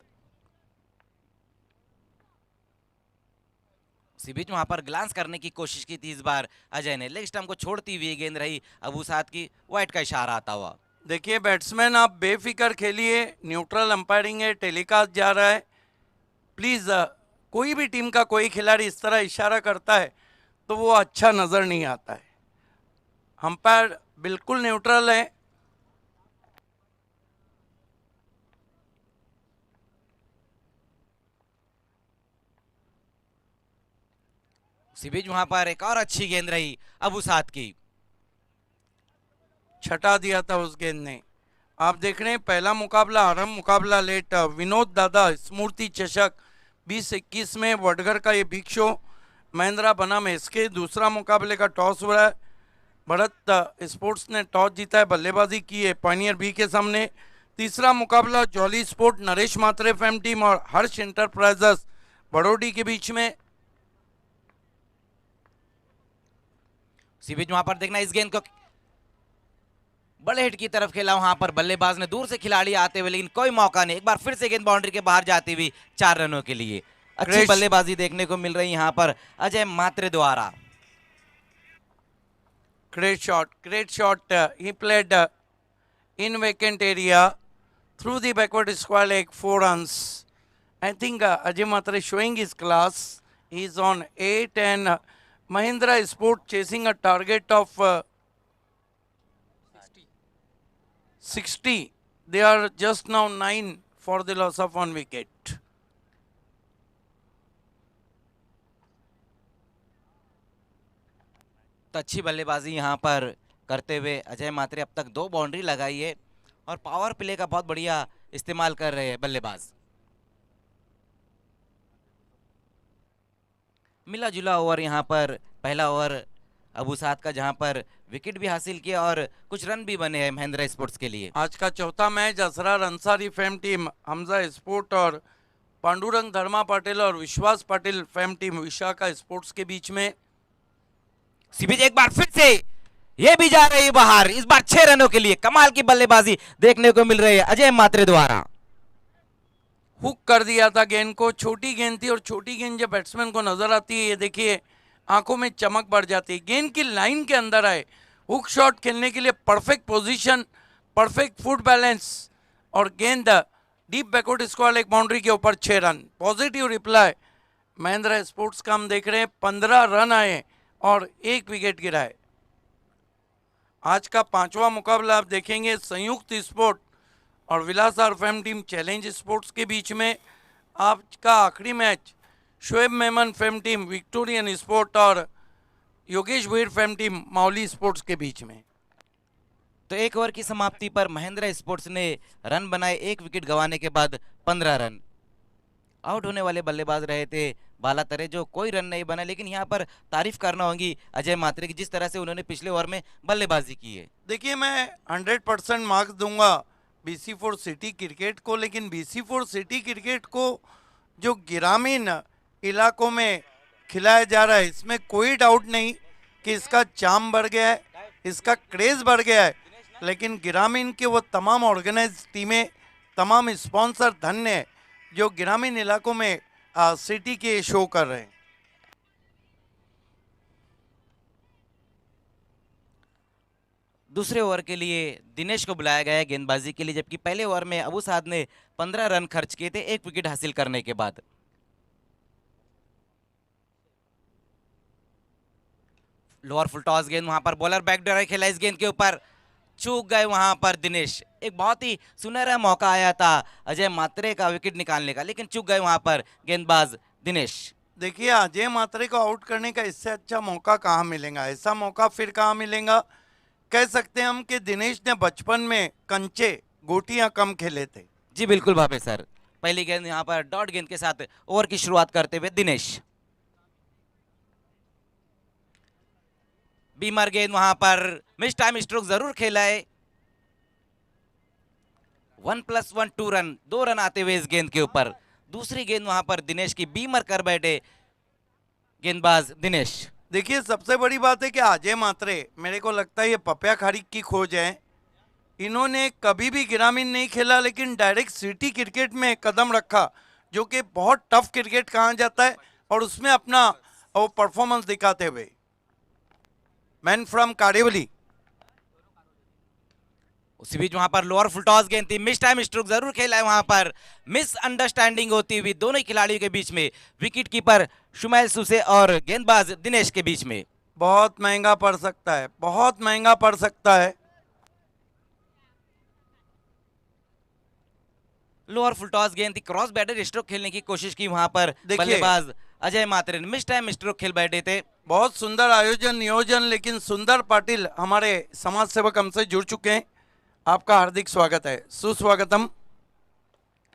उसी बीच वहां पर ग्लांस करने की कोशिश की थी इस बार अजय ने, लेग स्टंप को छोड़ती हुई गेंद रही अबू साद की, वाइट का इशारा आता हुआ। देखिए बैट्समैन आप बेफिक्र खेलिए, न्यूट्रल अंपायरिंग है, टेलीकास्ट जा रहा है। प्लीज कोई भी टीम का कोई खिलाड़ी इस तरह इशारा करता है तो वो अच्छा नजर नहीं आता है। अंपायर बिल्कुल न्यूट्रल है। उसी बीच वहां पर एक और अच्छी गेंद रही अबू साद की, छटा दिया था उस गेंद ने। आप देख रहे हैं पहला मुकाबला आरंभ मुकाबला लेट विनोद दादा स्मृति चषक 2021 में वडगर का ये बिग शो महिंद्रा बनाम एसके। दूसरा मुकाबले का टॉस हुआ है, भरत स्पोर्ट्स ने टॉस जीता है, बल्लेबाजी की है पायनियर बी के सामने। तीसरा मुकाबला जॉली स्पोर्ट नरेश मात्रे फैम टीम और हर्ष इंटरप्राइजेस बड़ोडी के बीच में। उसी बीच वहां पर देखना इस गेंद को बड़े हिट की तरफ खेला, वहां पर बल्लेबाज ने दूर से खिलाड़ी आते हुए, लेकिन कोई मौका नहीं। एक बार फिर से गेंद बाउंड्री के बाहर जाती हुई 4 रनों के लिए। अच्छी ग्रेट। बल्लेबाजी देखने को मिल रही यहां पर अजय मात्रे द्वारा। Great shot, great shot. He played in vacant area through the backward square leg 4 runs. I think Ajay Matre showing his class. He is on 8 and Mahindra Sport chasing a target of 60. They are just now 9 for the loss of 1 wicket. तो अच्छी बल्लेबाजी यहां पर करते हुए अजय मात्रे अब तक 2 boundary लगाई है और पावर प्ले का बहुत बढ़िया इस्तेमाल कर रहे हैं बल्लेबाज। मिला जुला ओवर यहां पर पहला ओवर अबू साद का, जहां पर विकेट भी हासिल किया और कुछ रन भी बने हैं महिंद्रा स्पोर्ट्स के लिए। आज का चौथा match Asrar Ansari fame team Hamza sport और पांडुरंग धर्मा पाटिल और Vishwas Patil fame team Vishakha sports के बीच में। सीबीज एक बार फिर से ये भी जा रही है बाहर, इस बार 6 रनों के लिए। कमाल की बल्लेबाजी देखने को मिल रही है अजय मात्रे द्वारा। हुक कर दिया था गेंद को, छोटी गेंद थी और छोटी गेंद जब बैट्समैन को नजर आती है ये देखिए आंखों में चमक बढ़ जाती है। गेंद की लाइन के अंदर आए, हुक शॉट खेलने के लिए perfect position, perfect foot balance और गेंद deep backward square leg boundary के ऊपर 6 run. Positive reply Mahindra sports का हम देख रहे हैं। 15 रन आए और 1 विकेट गिरा है। आज का 5वां मुकाबला आप देखेंगे संयुक्त स्पोर्ट और विलासार फैम टीम चैलेंज स्पोर्ट्स के बीच में। आज का आखिरी match Shoaib Memon fam team Victorian sport और Yogesh Bhoir fam team Mauli sports के बीच में। तो 1 ओवर की समाप्ति पर महिंद्रा स्पोर्ट्स ने रन बनाए 1 विकेट गंवाने के बाद 15 रन। आउट होने वाले बल्लेबाज रहे थे बाला तरे, जो कोई रन नहीं बना, लेकिन यहाँ पर तारीफ करना होगी अजय मात्रे की, जिस तरह से उन्होंने पिछले ओवर में बल्लेबाजी की है। देखिए मैं 100% मार्क्स दूंगा BC4 सिटी क्रिकेट को, लेकिन BC4 सिटी क्रिकेट को जो ग्रामीण इलाकों में खिलाया जा रहा है इसमें कोई डाउट नहीं कि इसका चार्म बढ़ गया है, इसका क्रेज बढ़ गया है। लेकिन ग्रामीण के वो तमाम ऑर्गेनाइज टीमें, तमाम स्पॉन्सर धन्य है जो ग्रामीण इलाकों में सिटी के शो कर रहे हैं। दूसरे ओवर के लिए दिनेश को बुलाया गया है गेंदबाजी के लिए, जबकि पहले ओवर में अबू साद ने 15 रन खर्च किए थे 1 विकेट हासिल करने के बाद। लोअर फुल टॉस गेंद, वहां पर बॉलर बैकडोर खेला, इस गेंद के ऊपर चूक गए वहां पर दिनेश। एक बहुत ही सुनहरा मौका आया था अजय मात्रे का विकेट निकालने का, लेकिन चूक गए वहां पर गेंदबाज दिनेश। देखिए अजय मात्रे को आउट करने का इससे अच्छा मौका कहाँ मिलेगा, ऐसा मौका फिर कहाँ मिलेगा। कह सकते हैं हम कि दिनेश ने बचपन में कंचे गोटियां कम खेले थे। जी बिल्कुल भावे सर। पहली गेंद यहाँ पर डॉट गेंद के साथ ओवर की शुरुआत करते हुए दिनेश। बीमर गेंद, वहां पर मिस टाइम स्ट्रोक जरूर खेला है। 1+1 2 रन, 2 रन आते हुए इस गेंद के ऊपर। दूसरी गेंद वहां पर दिनेश की बीमर कर बैठे गेंदबाज दिनेश। देखिए सबसे बड़ी बात है कि अजय मात्रे, मेरे को लगता है ये पपिया खाड़ी की खोज है। इन्होंने कभी भी ग्रामीण नहीं खेला लेकिन डायरेक्ट सिटी क्रिकेट में कदम रखा, जो कि बहुत टफ क्रिकेट कहा जाता है, और उसमें अपना वो परफॉर्मेंस दिखाते हुए मैन फ्रॉम कारेवली। उसी बीच वहां पर लोअर फुल टॉस गेंद थी, मिस टाइम स्ट्रोक जरूर खेला है, वहां पर मिस अंडरस्टैंडिंग होती हुई दोनों ही खिलाड़ियों के बीच में, विकेट कीपर शुमैल सुसे और गेंदबाज दिनेश के बीच में। बहुत महंगा पड़ सकता है, बहुत महंगा पड़ सकता है। लोअर फुल टॉस गेंद थी, क्रॉस बैटर स्ट्रोक खेलने की कोशिश की वहां पर देखिए। बल्लेबाज अजय मात्रे ने, मिस टाइम स्ट्रोक खेल बैठे थे। बहुत सुंदर आयोजन नियोजन, लेकिन सुंदर पाटिल हमारे समाज सेवक हमसे जुड़ चुके हैं, आपका हार्दिक स्वागत है, सुस्वागतम।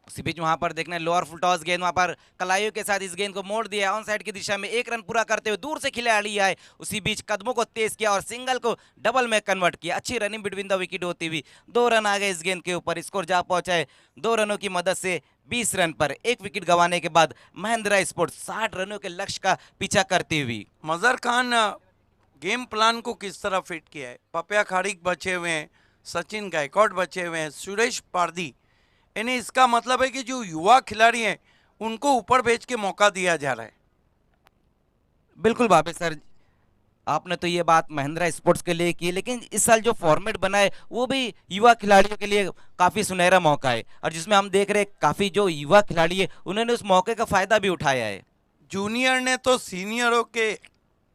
उसी बीच वहां पर देखना लोअर फुल टॉस गेंद वहां पर कलाइयों के साथ इस गेंद को मोड़ दिया ऑन साइड की दिशा में, 1 रन पूरा करते हुए दूर से खिलाड़ी आए, उसी बीच कदमों को तेज किया और सिंगल को डबल में कन्वर्ट किया। अच्छी रनिंग बिटवीन द विकेट होती हुई 2 रन आ गए इस गेंद के ऊपर। स्कोर जा पहुंचा है 2 रनों की मदद से 20 रन पर। 1 विकेट गंवाने के बाद महिंद्रा स्पोर्ट्स 60 रनों के लक्ष्य का पीछा करती हुई। मजर खान गेम प्लान को किस तरह फिट किया है? पपिया खाड़िक बचे हुए हैं, सचिन गायकवाड़ बचे हुए हैं, सुरेश पारदी, यानी इसका मतलब है कि जो युवा खिलाड़ी हैं उनको ऊपर भेज के मौका दिया जा रहा है। बिल्कुल बाबे सर, आपने तो ये बात महिंद्रा स्पोर्ट्स के लिए की, लेकिन इस साल जो फॉर्मेट बना है वो भी युवा खिलाड़ियों के लिए काफी सुनहरा मौका है, और जिसमें हम देख रहे हैं काफी जो युवा खिलाड़ी है उन्होंने उस मौके का फायदा भी उठाया है। जूनियर ने तो सीनियरों के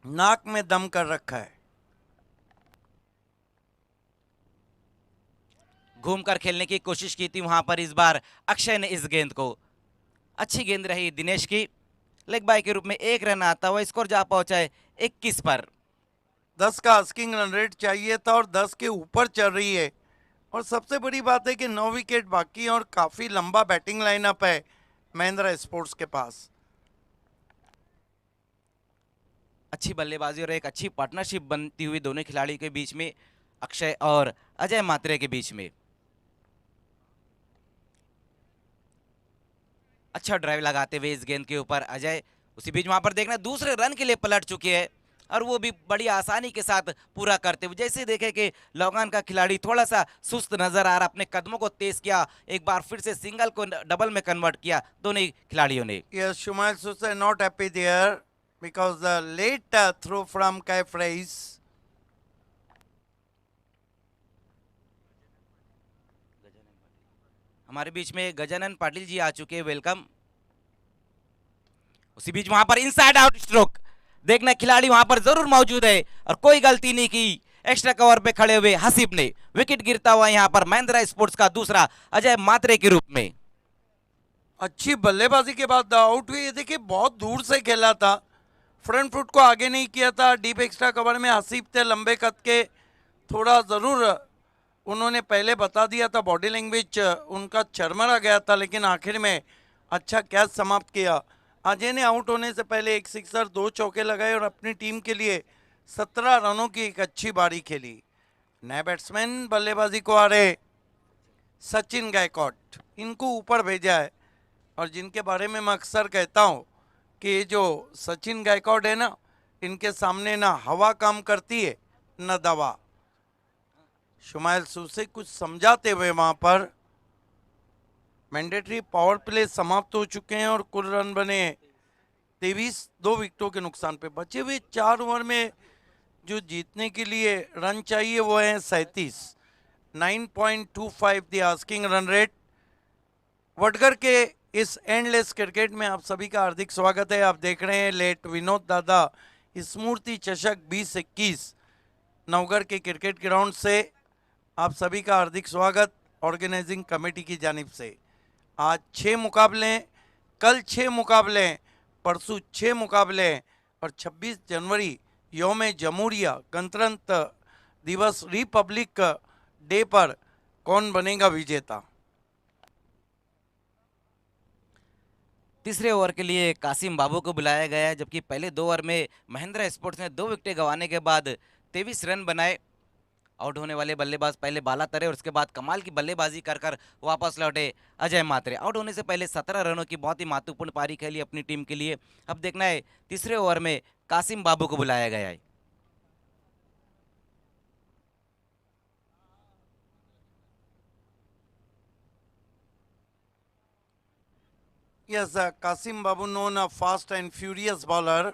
नाक में दम कर रखा है। घूमकर खेलने की कोशिश की थी वहां पर, इस बार अक्षय ने इस गेंद को, अच्छी गेंद रही दिनेश की, लेग बाय के रूप में 1 रन आता हुआ स्कोर जा पहुंचा है 21 पर। 10 का आस्किंग रन रेट चाहिए था और 10 के ऊपर चल रही है, और सबसे बड़ी बात है कि 9 विकेट बाकी हैं और काफी लंबा बैटिंग लाइनअप है महिंद्रा स्पोर्ट्स के पास। अच्छी बल्लेबाजी और एक अच्छी पार्टनरशिप बनती हुई दोनों खिलाड़ियों के बीच में, अक्षय और अजय मात्रे के बीच में। अच्छा ड्राइव लगाते हुए इस गेंद के ऊपर अजय, उसी बीच वहां पर देखना दूसरे रन के लिए पलट चुके हैं, और वो भी बड़ी आसानी के साथ पूरा करते हुए। जैसे देखे कि लौगान का खिलाड़ी थोड़ा सा सुस्त नजर आ रहा, अपने कदमों को तेज किया, एक बार फिर से सिंगल को डबल में कन्वर्ट किया दोनों ही खिलाड़ियों ने। Yes, Shumal Suse not happy there because the late throw from Kai Freis. हमारे बीच में गजानन पाटिल जी आ चुके हैं, वेलकम। उसी बीच वहां पर इनसाइड आउट स्ट्रोक, देखना खिलाड़ी वहां पर जरूर मौजूद है और कोई गलती नहीं की। एक्स्ट्रा कवर पे खड़े हुए हसीब ने विकेट गिरता हुआ यहां पर महिंद्रा स्पोर्ट्स का दूसरा अजय मात्रे के रूप में। अच्छी बल्लेबाजी के बाद आउट हुई। देखिए बहुत दूर से खेला था, फ्रंट फुट को आगे नहीं किया था, डीप एक्स्ट्रा कवर में हसीब थे लंबे कद के, थोड़ा ज़रूर उन्होंने पहले बता दिया था, बॉडी लैंग्वेज उनका चरमरा गया था, लेकिन आखिर में अच्छा कैच समाप्त किया। अजय ने आउट होने से पहले 1 सिक्सर 2 चौके लगाए और अपनी टीम के लिए 17 रनों की एक अच्छी बारी खेली। नए बैट्समैन बल्लेबाजी को आ रहे सचिन गायकवाड़, इनको ऊपर भेजा है, और जिनके बारे में मैं अक्सर कहता हूँ कि ये जो सचिन गायकवाड़ है ना, इनके सामने ना हवा काम करती है न दवा। शुमाइल सूसे कुछ समझाते हुए वहाँ पर मैंडेटरी पावर प्ले समाप्त हो चुके हैं और कुल रन बने 23, 2 विकेटों के नुकसान पे। बचे हुए 4 ओवर में जो जीतने के लिए रन चाहिए वो है 37, 9.25 the asking run rate. Vadghar के इस एंडलेस क्रिकेट में आप सभी का हार्दिक स्वागत है। आप देख रहे हैं लेट विनोद दादा स्मृति चषक 2021 नवगढ़ के क्रिकेट ग्राउंड से। आप सभी का हार्दिक स्वागत ऑर्गेनाइजिंग कमेटी की जानिब से। आज 6 मुकाबले, कल 6 मुकाबले, परसों 6 मुकाबले, और 26 जनवरी यौम जमहूरिया गणतंत्र दिवस रिपब्लिक डे पर कौन बनेगा विजेता। तीसरे ओवर के लिए कासिम बाबू को बुलाया गया है, जबकि पहले 2 ओवर में महिंद्रा स्पोर्ट्स ने 2 विकेटें गंवाने के बाद 23 रन बनाए। आउट होने वाले बल्लेबाज पहले बाला तरे और उसके बाद कमाल की बल्लेबाजी कर कर वापस लौटे अजय मात्रे। आउट होने से पहले 17 रनों की बहुत ही महत्वपूर्ण पारी खेली अपनी टीम के लिए। अब देखना है तीसरे ओवर में कासिम बाबू को बुलाया गया है। Yes, Kasim Babu, known a fast and furious bowler.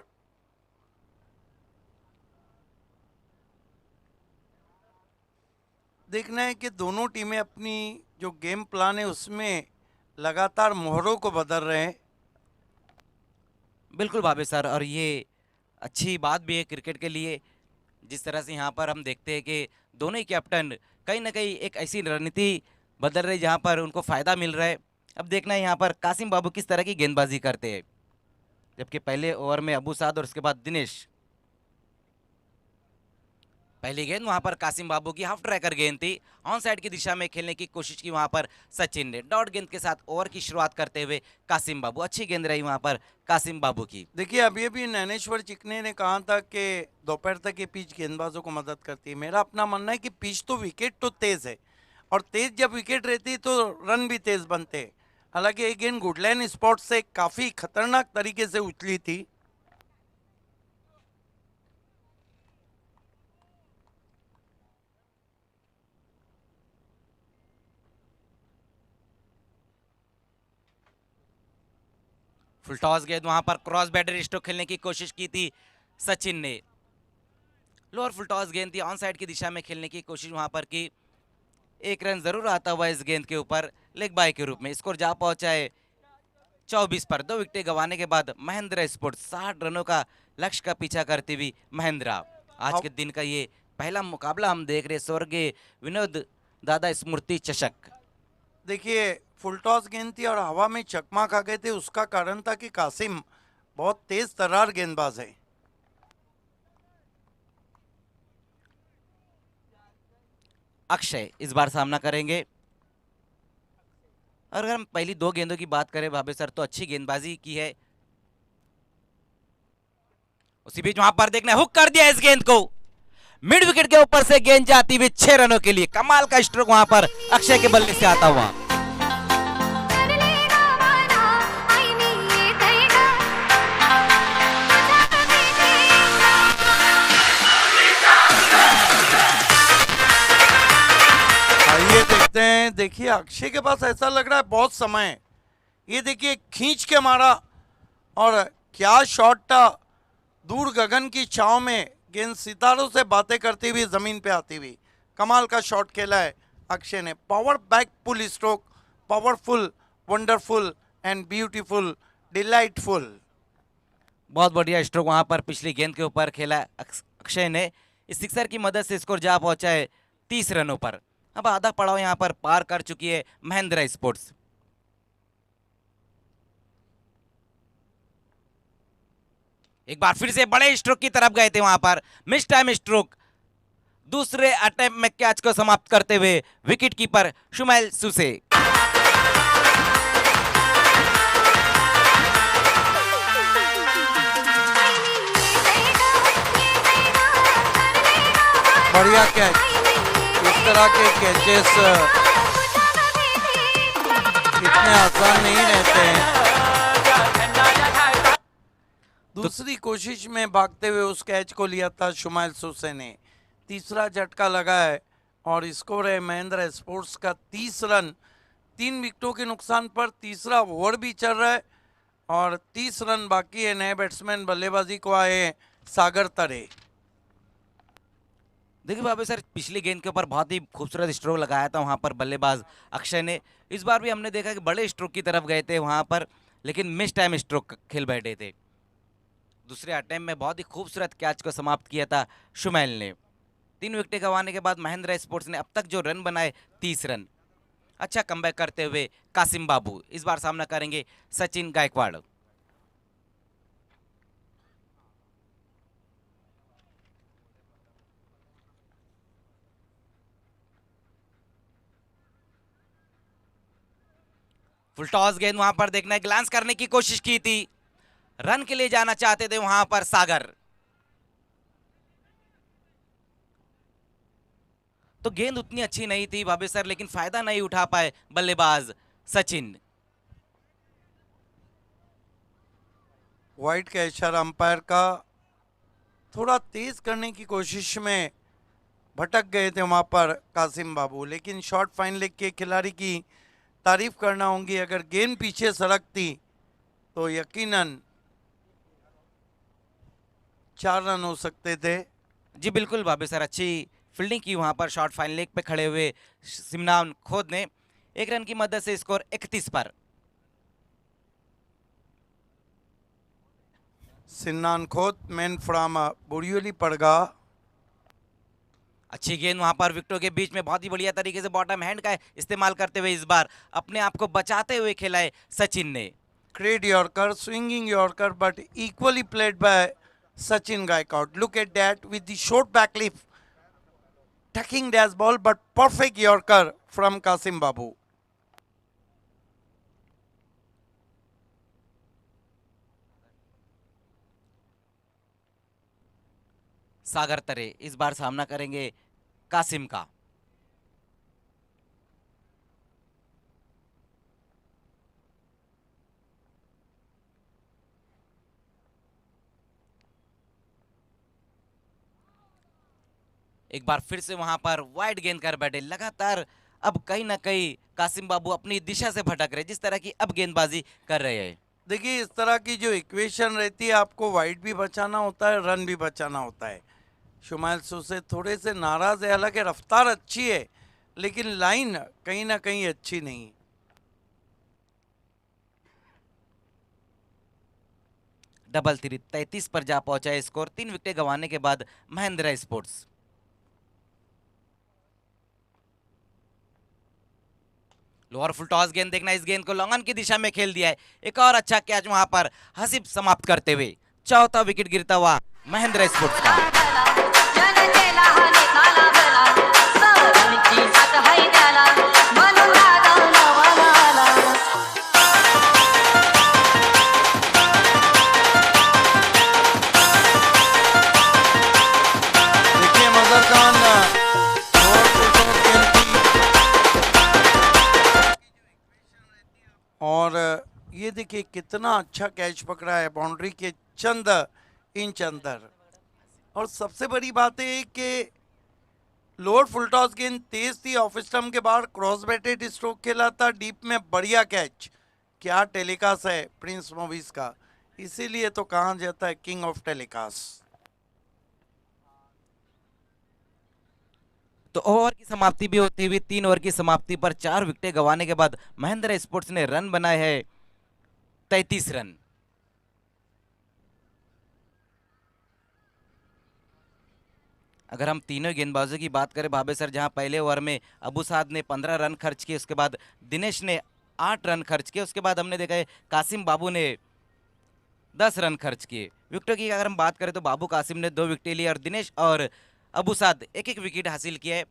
देखना है कि दोनों टीमें अपनी जो गेम प्लान है उसमें लगातार मोहरों को बदल रहे हैं। बिल्कुल भावे सर, और ये अच्छी बात भी है क्रिकेट के लिए। जिस तरह से यहाँ पर हम देखते हैं कि दोनों ही कैप्टन कहीं ना कहीं एक ऐसी रणनीति बदल रहे जहाँ पर उनको फ़ायदा मिल रहा है। अब देखना है यहाँ पर कासिम बाबू किस तरह की गेंदबाजी करते हैं। जबकि पहले ओवर में अबू साद और उसके बाद दिनेश। पहली गेंद वहां पर कासिम बाबू की हाफ ट्रैकर गेंद थी, ऑन साइड की दिशा में खेलने की कोशिश की वहां पर सचिन ने। डॉट गेंद के साथ ओवर की शुरुआत करते हुए कासिम बाबू, अच्छी गेंद रही वहां पर कासिम बाबू की। देखिए अभी नैनेश्वर चिकने ने कहा था कि दोपहर तक ये पिच गेंदबाजों को मदद करती है। मेरा अपना मानना है कि पिच तो विकेट तो तेज है, और तेज जब विकेट रहती है तो रन भी तेज बनते हैं। हालांकि ये गेंद गुडलैंड स्पॉट से काफी खतरनाक तरीके से उछली थी। फुल टॉस गेंद वहां पर क्रॉस बैटर स्ट्रोक खेलने की कोशिश की थी सचिन ने। लोअर फुल टॉस गेंद थी, ऑन साइड की दिशा में खेलने की कोशिश वहां पर की। एक रन जरूर आता हुआ इस गेंद के ऊपर लेग बाय के रूप में। स्कोर जा पहुंचा है 24 पर। 2 विकेटें गंवाने के बाद महेंद्र स्पोर्ट्स 60 रनों का लक्ष्य का पीछा करती हुई महेंद्रा। आज के दिन का ये पहला मुकाबला हम देख रहे स्वर्गीय विनोद दादा स्मृति चषक। देखिए फुल टॉस गेंद थी और हवा में चकमा खा गए थे। उसका कारण था कि कासिम बहुत तेज तर्रार गेंदबाज है। अक्षय इस बार सामना करेंगे। और अगर हम पहली 2 गेंदों की बात करें भावे सर, तो अच्छी गेंदबाजी की है। उसी बीच वहां पर देखना हुक कर दिया इस गेंद को, मिड विकेट के ऊपर से गेंद जाती हुई 6 रनों के लिए। कमाल का स्ट्रोक वहां पर अक्षय के बल्ले से आता हुआ। आइए देखते हैं। देखिए अक्षय के पास ऐसा लग रहा है बहुत समय है। ये देखिए खींच के मारा, और क्या शॉट था। दूर गगन की छांव में गेंद सितारों से बातें करती हुई जमीन पे आती हुई कमाल का शॉट खेला है अक्षय ने। Power back pull stroke, powerful, wonderful and beautiful, delightful. बहुत बढ़िया स्ट्रोक वहां पर पिछली गेंद के ऊपर खेला अक्षय ने। इस सिक्सर की मदद से स्कोर जा पहुंचा है 30 रनों पर। अब आधा पड़ाव यहां पर पार कर चुकी है महेंद्रा स्पोर्ट्स। एक बार फिर से बड़े स्ट्रोक की तरफ गए थे वहां पर, मिस टाइम स्ट्रोक। दूसरे अटेम्प्ट में कैच को समाप्त करते हुए विकेट कीपर शुमैल सुसे। बढ़िया कैच। इस तरह के कैचेस इतने आसान नहीं रहते हैं। दूसरी कोशिश में भागते हुए उस कैच को लिया था शुमाइल सुसे ने। तीसरा झटका लगा है और स्कोर है महेंद्र स्पोर्ट्स का 30 रन। 3 विकेटों के नुकसान पर तीसरा ओवर भी चल रहा है और 30 रन बाकी है। नए बैट्समैन बल्लेबाजी को आए हैं सागर तरे। देखिए बाबू सर, पिछली गेंद के ऊपर बहुत ही खूबसूरत स्ट्रोक लगाया था वहां पर बल्लेबाज अक्षय ने। इस बार भी हमने देखा कि बड़े स्ट्रोक की तरफ गए थे वहां पर, लेकिन मिस टाइम स्ट्रोक खेल बैठे थे। दूसरे अटेम्प्ट में बहुत ही खूबसूरत कैच को समाप्त किया था शुमैल ने। 3 विकेटें गंवाने के बाद महेंद्रा स्पोर्ट्स ने अब तक जो रन बनाए 30 रन। अच्छा कमबैक करते हुए कासिम बाबू इस बार सामना करेंगे सचिन गायकवाड़। फुल टॉस गेंद वहां पर देखना है, ग्लांस करने की कोशिश की थी, रन के लिए जाना चाहते थे वहां पर सागर। तो गेंद उतनी अच्छी नहीं थी भाभी सर, लेकिन फायदा नहीं उठा पाए बल्लेबाज सचिन। वाइड का इशारा अंपायर का, थोड़ा तेज करने की कोशिश में भटक गए थे वहां पर कासिम बाबू, लेकिन शॉर्ट फाइन लेग के खिलाड़ी की तारीफ करना होंगी। अगर गेंद पीछे सड़कती तो यकीनन 4 रन हो सकते थे। जी बिल्कुल भाभी सर, अच्छी फील्डिंग की वहां पर शॉर्ट फाइन लेग पे खड़े हुए सिमनान खोद ने। 1 रन की मदद से स्कोर 31 पर। सिन्नान खोत मैन फ्रॉम बोरियोली पड़गा। अच्छी गेंद वहां पर विकेटों के बीच में बहुत ही बढ़िया तरीके से बॉटम हैंड का इस्तेमाल करते हुए इस बार अपने आप को बचाते हुए खेला है सचिन ने। Great Yorker, swinging Yorker, but equally played by Sachin Gaikwad. Look at that with the short back lift, tucking dash ball, but perfect Yorker from Kasim Babu. सागर तरे इस बार सामना करेंगे कासिम का। एक बार फिर से वहां पर वाइड गेंद कर बैठे लगातार। अब कहीं ना कहीं कासिम बाबू अपनी दिशा से भटक रहे, जिस तरह की अब गेंदबाजी कर रहे हैं। देखिए, इस तरह की जो इक्वेशन रहती है, आपको वाइड भी बचाना होता है, रन भी बचाना होता है। शुमाइल से थोड़े से नाराज है, हालांकि रफ्तार अच्छी है लेकिन लाइन कहीं ना कहीं अच्छी नहीं। डबल 33 पर जा पहुंचा है स्कोर 3 विकेट गंवाने के बाद Mahindra sports. Lower full toss गेंद देखना, इस गेंद को लॉन्ग ऑन की दिशा में खेल दिया है। एक और अच्छा कैच वहां पर हसीब समाप्त करते हुए चौथा विकेट गिरता हुआ महिंद्रा स्पोर्ट्स का। जनतेला हानी काला भला सावरणीची साथ हाय त्याला म्हणून राजा नवनाला देखिए मजर खान और ये देखिए कितना अच्छा कैच पकड़ा है बाउंड्री के चंद इंच अंदर। और सबसे बड़ी बात है कि लोअर फुल टॉस गेंद तेज थी, ऑफ स्टंप के बाहर क्रॉस बैटेड स्ट्रोक खेला था, डीप में बढ़िया कैच। क्या टेलीकास्ट है प्रिंस मूवीज का, इसीलिए तो कहा जाता है किंग ऑफ टेलीकास्ट। तो ओवर की समाप्ति भी होती हुई 3 ओवर की समाप्ति पर 4 विकेटें गंवाने के बाद महिंद्रा स्पोर्ट्स ने रन बनाए हैं 33 रन। अगर हम तीनों गेंदबाजों की बात करें भाभे सर, जहां पहले ओवर में अबू साद ने 15 रन खर्च किए, उसके बाद दिनेश ने 8 रन खर्च किए, उसके बाद हमने देखा है कासिम बाबू ने 10 रन खर्च किए। विकेटों की अगर हम बात करें तो बाबू कासिम ने 2 विकेटें ली और दिनेश और अबू साद एक विकेट हासिल किया है।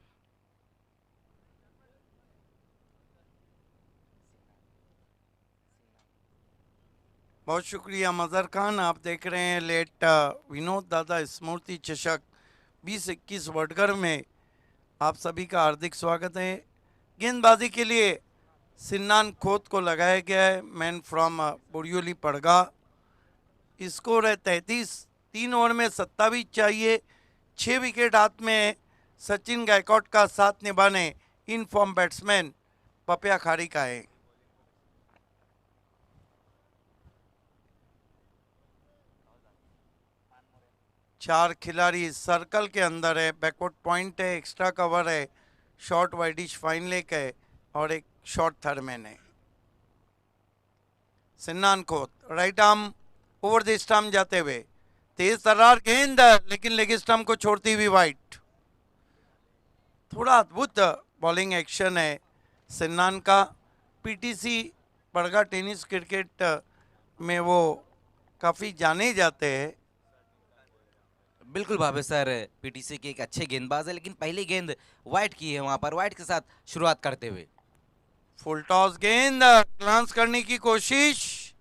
बहुत शुक्रिया मजर खान। आप देख रहे हैं लेट विनोद दादा स्मृति चषक 2021 वडगर में आप सभी का हार्दिक स्वागत है। गेंदबाजी के लिए सिन्नान खोत को लगाया गया है, मैन फ्रॉम बोरियोली पड़गा। स्कोर है 33। 3 ओवर में 27 चाहिए। 6 विकेट हाथ में है। सचिन गायकवाड का साथ निभाने इन फॉर्म बैट्समैन पपिया खाड़ी का है। चार खिलाड़ी सर्कल के अंदर है, बैकवर्ड पॉइंट है, एक्स्ट्रा कवर है, शॉर्ट वाइडिश फाइन लेग है और एक शॉर्ट थर्डमैन है। Sinnan Khot right arm over the stump जाते हुए, तेज तर्रार गेंद लेकिन लेग स्टंप को छोड़ती हुई वाइट। थोड़ा अद्भुत बॉलिंग एक्शन है सिन्नान का। पीटीसी बड़गा टेनिस क्रिकेट में वो काफ़ी जाने जाते हैं। बिल्कुल भावे सर, पीटीसी के एक अच्छे गेंदबाज है, लेकिन पहली गेंद वाइट की है, वहां पर वाइट के साथ शुरुआत करते हुए फुल टॉस गेंद ग्लांस करने की कोशिश,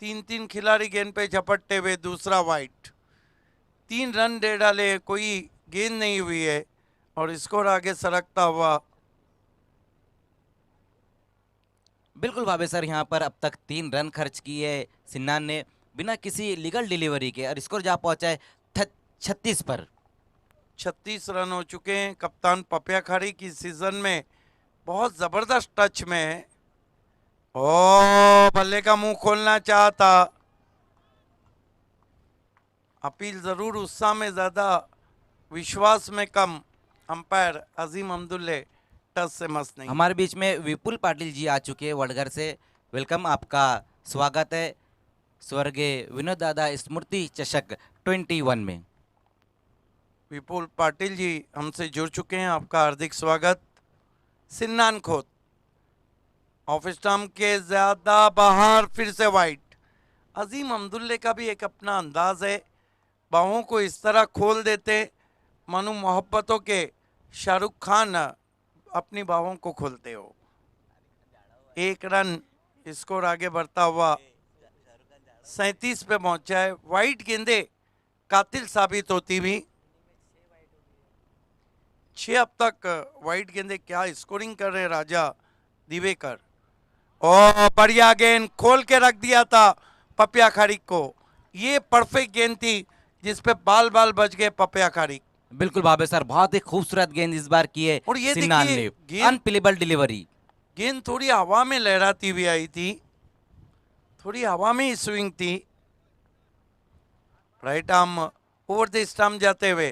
3 खिलाड़ी गेंद पे झपटते हुए दूसरा वाइट। 3 रन दे डाले, कोई गेंद नहीं हुई है और स्कोर आगे सरकता हुआ। बिल्कुल भावे सर, यहाँ पर अब तक 3 रन खर्च किए सिन्नान ने बिना किसी लीगल डिलीवरी के, और स्कोर जा पहुंचा है 36 पर। 36 रन हो चुके हैं। कप्तान पपिया खाड़ी की सीजन में बहुत जबरदस्त टच में है। ओ बल्ले का मुंह खोलना चाहता, अपील जरूर, उत्साह में ज्यादा, विश्वास में कम। अंपायर अजीम अब्दुल्ले टच से मस्त नहीं। हमारे बीच में विपुल पाटिल जी आ चुके हैं वडगर से। वेलकम, आपका स्वागत है स्वर्गीय विनोद दादा स्मृति चषक 21 में। विपुल पाटिल जी हमसे जुड़ चुके हैं, आपका हार्दिक स्वागत। सिन्नान खोत ऑफ स्टंप के ज्यादा बाहर, फिर से वाइट। अजीम अब्दुल्ले का भी एक अपना अंदाज है, बाहों को इस तरह खोल देते मानो मोहब्बतों के शाहरुख खान अपनी बाहों को खोलते हो। 1 रन, स्कोर आगे बढ़ता हुआ 37 पे पहुंचा है। वाइट गेंदे कातिल साबित होती भी। 6 अब तक वाइट गेंदे क्या स्कोरिंग कर रहे राजा दिवेकर। और बढ़िया गेंद खोल के रख दिया था पपिया खाड़िक को। ये परफेक्ट गेंद थी जिसपे बाल बाल बच गए पपिया खाड़िक। बिल्कुल भावे सर, बहुत ही खूबसूरत गेंद इस बार की है और ये सिन्नान देखिए, ने, गेंद- अनप्लेबल डिलीवरी। गेंद थोड़ी हवा में लहराती हुई आई थी, थोड़ी हवा में ही स्विंग थी। Right arm over the stump जाते हुए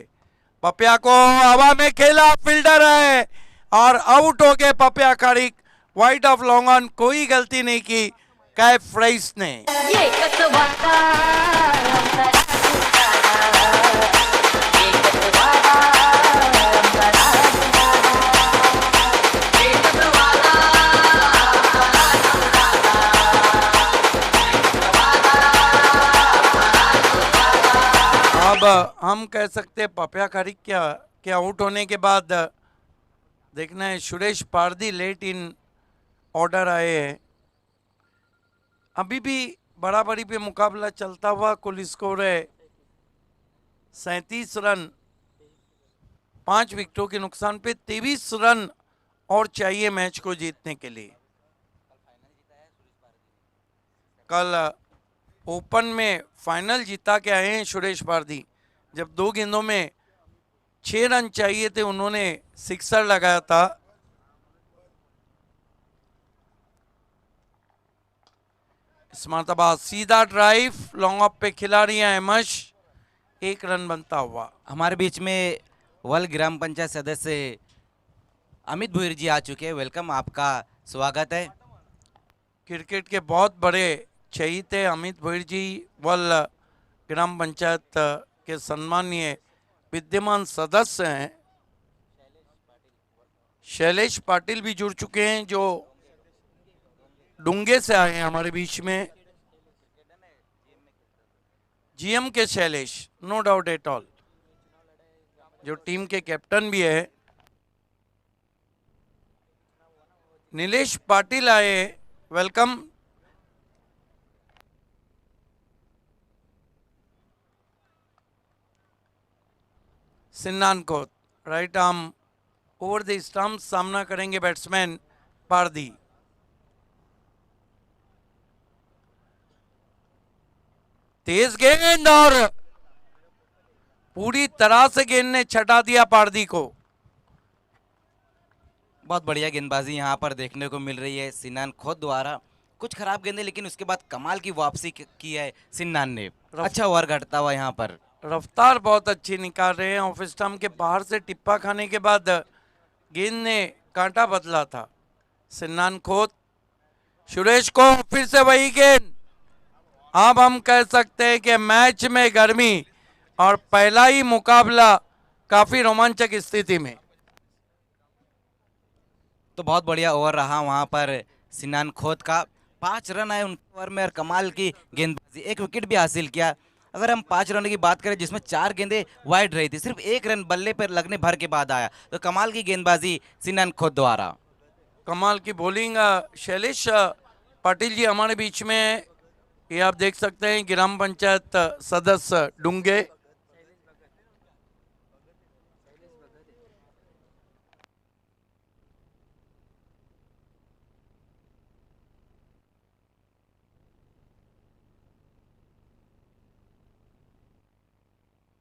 पपिया को हवा में खेला, फील्डर है और आउट हो गए पपिया खाड़िक। वाइड ऑफ लॉन्ग ऑन, कोई गलती नहीं की कैफ फ्राइस ने। एकच वादा अंतरा एकच वादा अंतरा एकच वादा अब हम कह सकते हैं पपिया खाड़िक क्या के आउट होने के बाद देखना है Suresh Pardi late in order आए हैं। अभी भी बराबरी पे मुकाबला चलता हुआ, कुल स्कोर है 37 रन, 5 विकेटों के नुकसान पे 23 रन और चाहिए मैच को जीतने के लिए। कल ओपन में फाइनल जीता के आए हैं सुरेश पारदी। जब 2 गेंदों में 6 रन चाहिए थे, उन्होंने सिक्सर लगाया था। इस मरतबा सीधा ड्राइव, लॉन्ग ऑफ पे खिलाड़ी हैं अहमश। 1 रन बनता हुआ। हमारे बीच में वल ग्राम पंचायत सदस्य अमित भुईर जी आ चुके हैं। वेलकम, आपका स्वागत है। क्रिकेट के बहुत बड़े चहीते अमित भोईर जी वल ग्राम पंचायत के सम्मानीय विद्यमान सदस्य हैं। शैलेश पाटिल भी जुड़ चुके हैं, जो डुंगे से आए हैं हमारे बीच में। GM K Shailesh, no doubt at all, जो टीम के कैप्टन भी है। नीलेश पाटिल आए, वेलकम। सिन्नान को right arm over the stump सामना करेंगे बैट्समैन पारदी। तेज गेंद और पूरी तरह से गेंद ने छटा दिया पारदी को। बहुत बढ़िया गेंदबाजी यहाँ पर देखने को मिल रही है सिन्नान खोद द्वारा। कुछ खराब गेंदे, लेकिन उसके बाद कमाल की वापसी की है सिन्नान ने। अच्छा ओवर घटता हुआ यहाँ पर। रफ्तार बहुत अच्छी निकाल रहे हैं। ऑफ स्टंप के बाहर से टिप्पा खाने के बाद गेंद ने कांटा बदला था। सिन्नान खोद, सुरेश को फिर से वही गेंद। अब हम कह सकते हैं कि मैच में गर्मी और पहला ही मुकाबला काफी रोमांचक स्थिति में। तो बहुत बढ़िया ओवर रहा वहाँ पर सिन्नान खोद का। 5 रन आए उनके ओवर में और कमाल की गेंदबाजी, 1 विकेट भी हासिल किया। अगर हम 5 रनों की बात करें जिसमें 4 गेंदें वाइड रही थी, सिर्फ 1 रन बल्ले पर लगने भर के बाद आया, तो कमाल की गेंदबाजी सिन्नान खोद द्वारा। कमाल की बॉलिंग। शैलेश पाटिल जी हमारे बीच में है, ये आप देख सकते हैं, ग्राम पंचायत सदस्य डुंगे।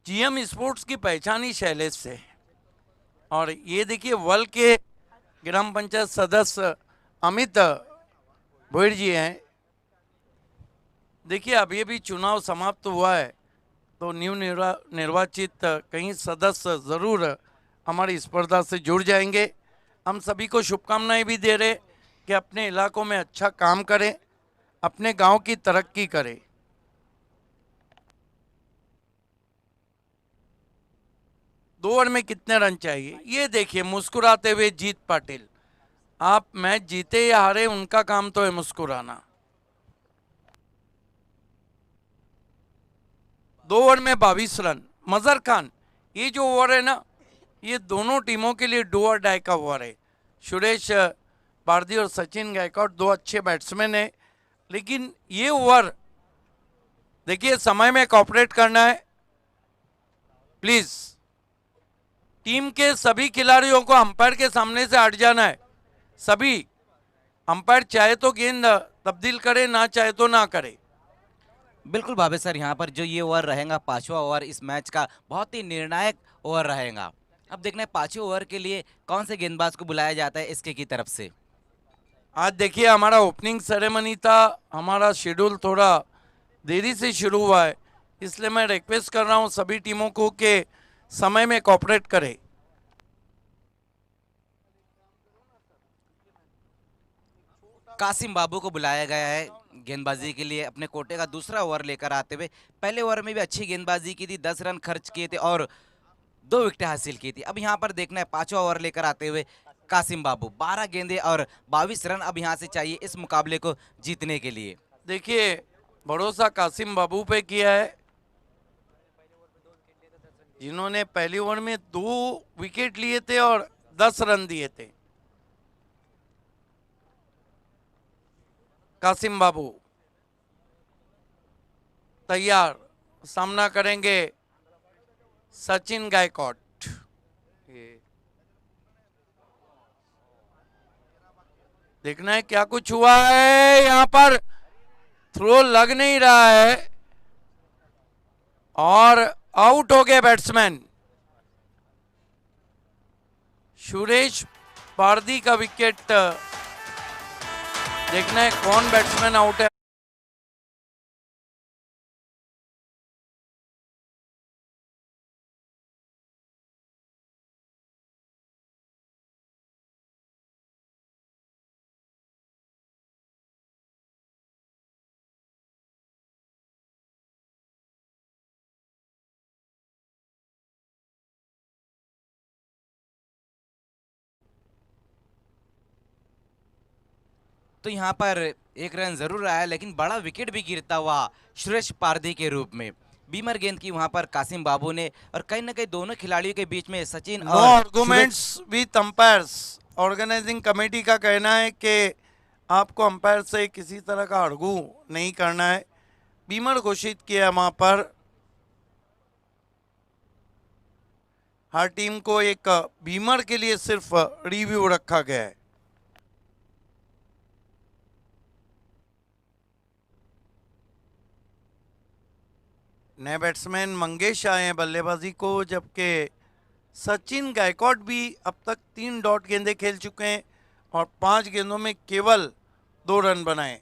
जीएम स्पोर्ट्स की पहचान ही शैलेश से है। और ये देखिए वर्ल्ड के ग्राम पंचायत सदस्य अमित भोईर जी हैं। देखिए अब ये भी चुनाव समाप्त हुआ है तो निर्वाचित कई सदस्य ज़रूर हमारी स्पर्धा से जुड़ जाएंगे। हम सभी को शुभकामनाएं भी दे रहे कि अपने इलाकों में अच्छा काम करें, अपने गांव की तरक्की करें। दो ओवर में कितने रन चाहिए ये देखिए, मुस्कुराते हुए जीत पाटिल। आप मैच जीते या हारे उनका काम तो है मुस्कुराना। 2 ओवर में 22 रन। मजहर खान, ये जो ओवर है ना, ये दोनों टीमों के लिए डू और डाई का ओवर है। सुरेश पारदी और सचिन गायकवाड़ दो अच्छे बैट्समैन हैं, लेकिन ये ओवर देखिए समय में कॉपरेट करना है प्लीज। टीम के सभी खिलाड़ियों को अंपायर के सामने से हट जाना है। सभी अंपायर चाहे तो गेंद तब्दील करे, ना चाहे तो ना करे। बिल्कुल भावे सर, यहाँ पर जो ये ओवर रहेगा 5वां ओवर इस मैच का बहुत ही निर्णायक ओवर रहेगा। अब देखना है 5वें ओवर के लिए कौन से गेंदबाज को बुलाया जाता है इसके की तरफ से। आज देखिए हमारा ओपनिंग सेरेमनी था, हमारा शेड्यूल थोड़ा देरी से शुरू हुआ है, इसलिए मैं रिक्वेस्ट कर रहा हूँ सभी टीमों को कि समय में कोऑपरेट करें। कासिम बाबू को बुलाया गया है गेंदबाजी के लिए, अपने कोटे का दूसरा ओवर लेकर आते हुए। पहले ओवर में भी अच्छी गेंदबाजी की थी, 10 रन खर्च किए थे और 2 विकेटें हासिल की थी। अब यहाँ पर देखना है 5वां ओवर लेकर आते हुए कासिम बाबू, 12 गेंदे और 22 रन अब यहाँ से चाहिए इस मुकाबले को जीतने के लिए। देखिए भरोसा कासिम बाबू पे किया है, जिन्होंने पहले ओवर में 2 विकेट लिए थे और 10 रन दिए थे। कासिम बाबू तैयार, सामना करेंगे सचिन गायकवाड़। देखना है क्या कुछ हुआ है, यहां पर थ्रो लग नहीं रहा है और आउट हो गए बैट्समैन। सुरेश पारदी का विकेट। देखना है कौन बैट्समैन आउट है। तो यहाँ पर 1 रन जरूर आया, लेकिन बड़ा विकेट भी गिरता हुआ सुरेश पारदी के रूप में। बीमर गेंद की वहां पर कासिम बाबू ने, और कहीं ना कहीं दोनों खिलाड़ियों के बीच में सचिन नो और arguments with umpires. Organising committee का कहना है कि आपको अंपायर से किसी तरह का अड़गू नहीं करना है। बीमर घोषित किया वहां पर। हर टीम को एक बीमर के लिए सिर्फ रिव्यू रखा गया है। नए बैट्समैन मंगेश आए हैं बल्लेबाजी को, जबकि सचिन गायकवाड़ भी अब तक 3 डॉट गेंदें खेल चुके हैं और 5 गेंदों में केवल 2 रन बनाए।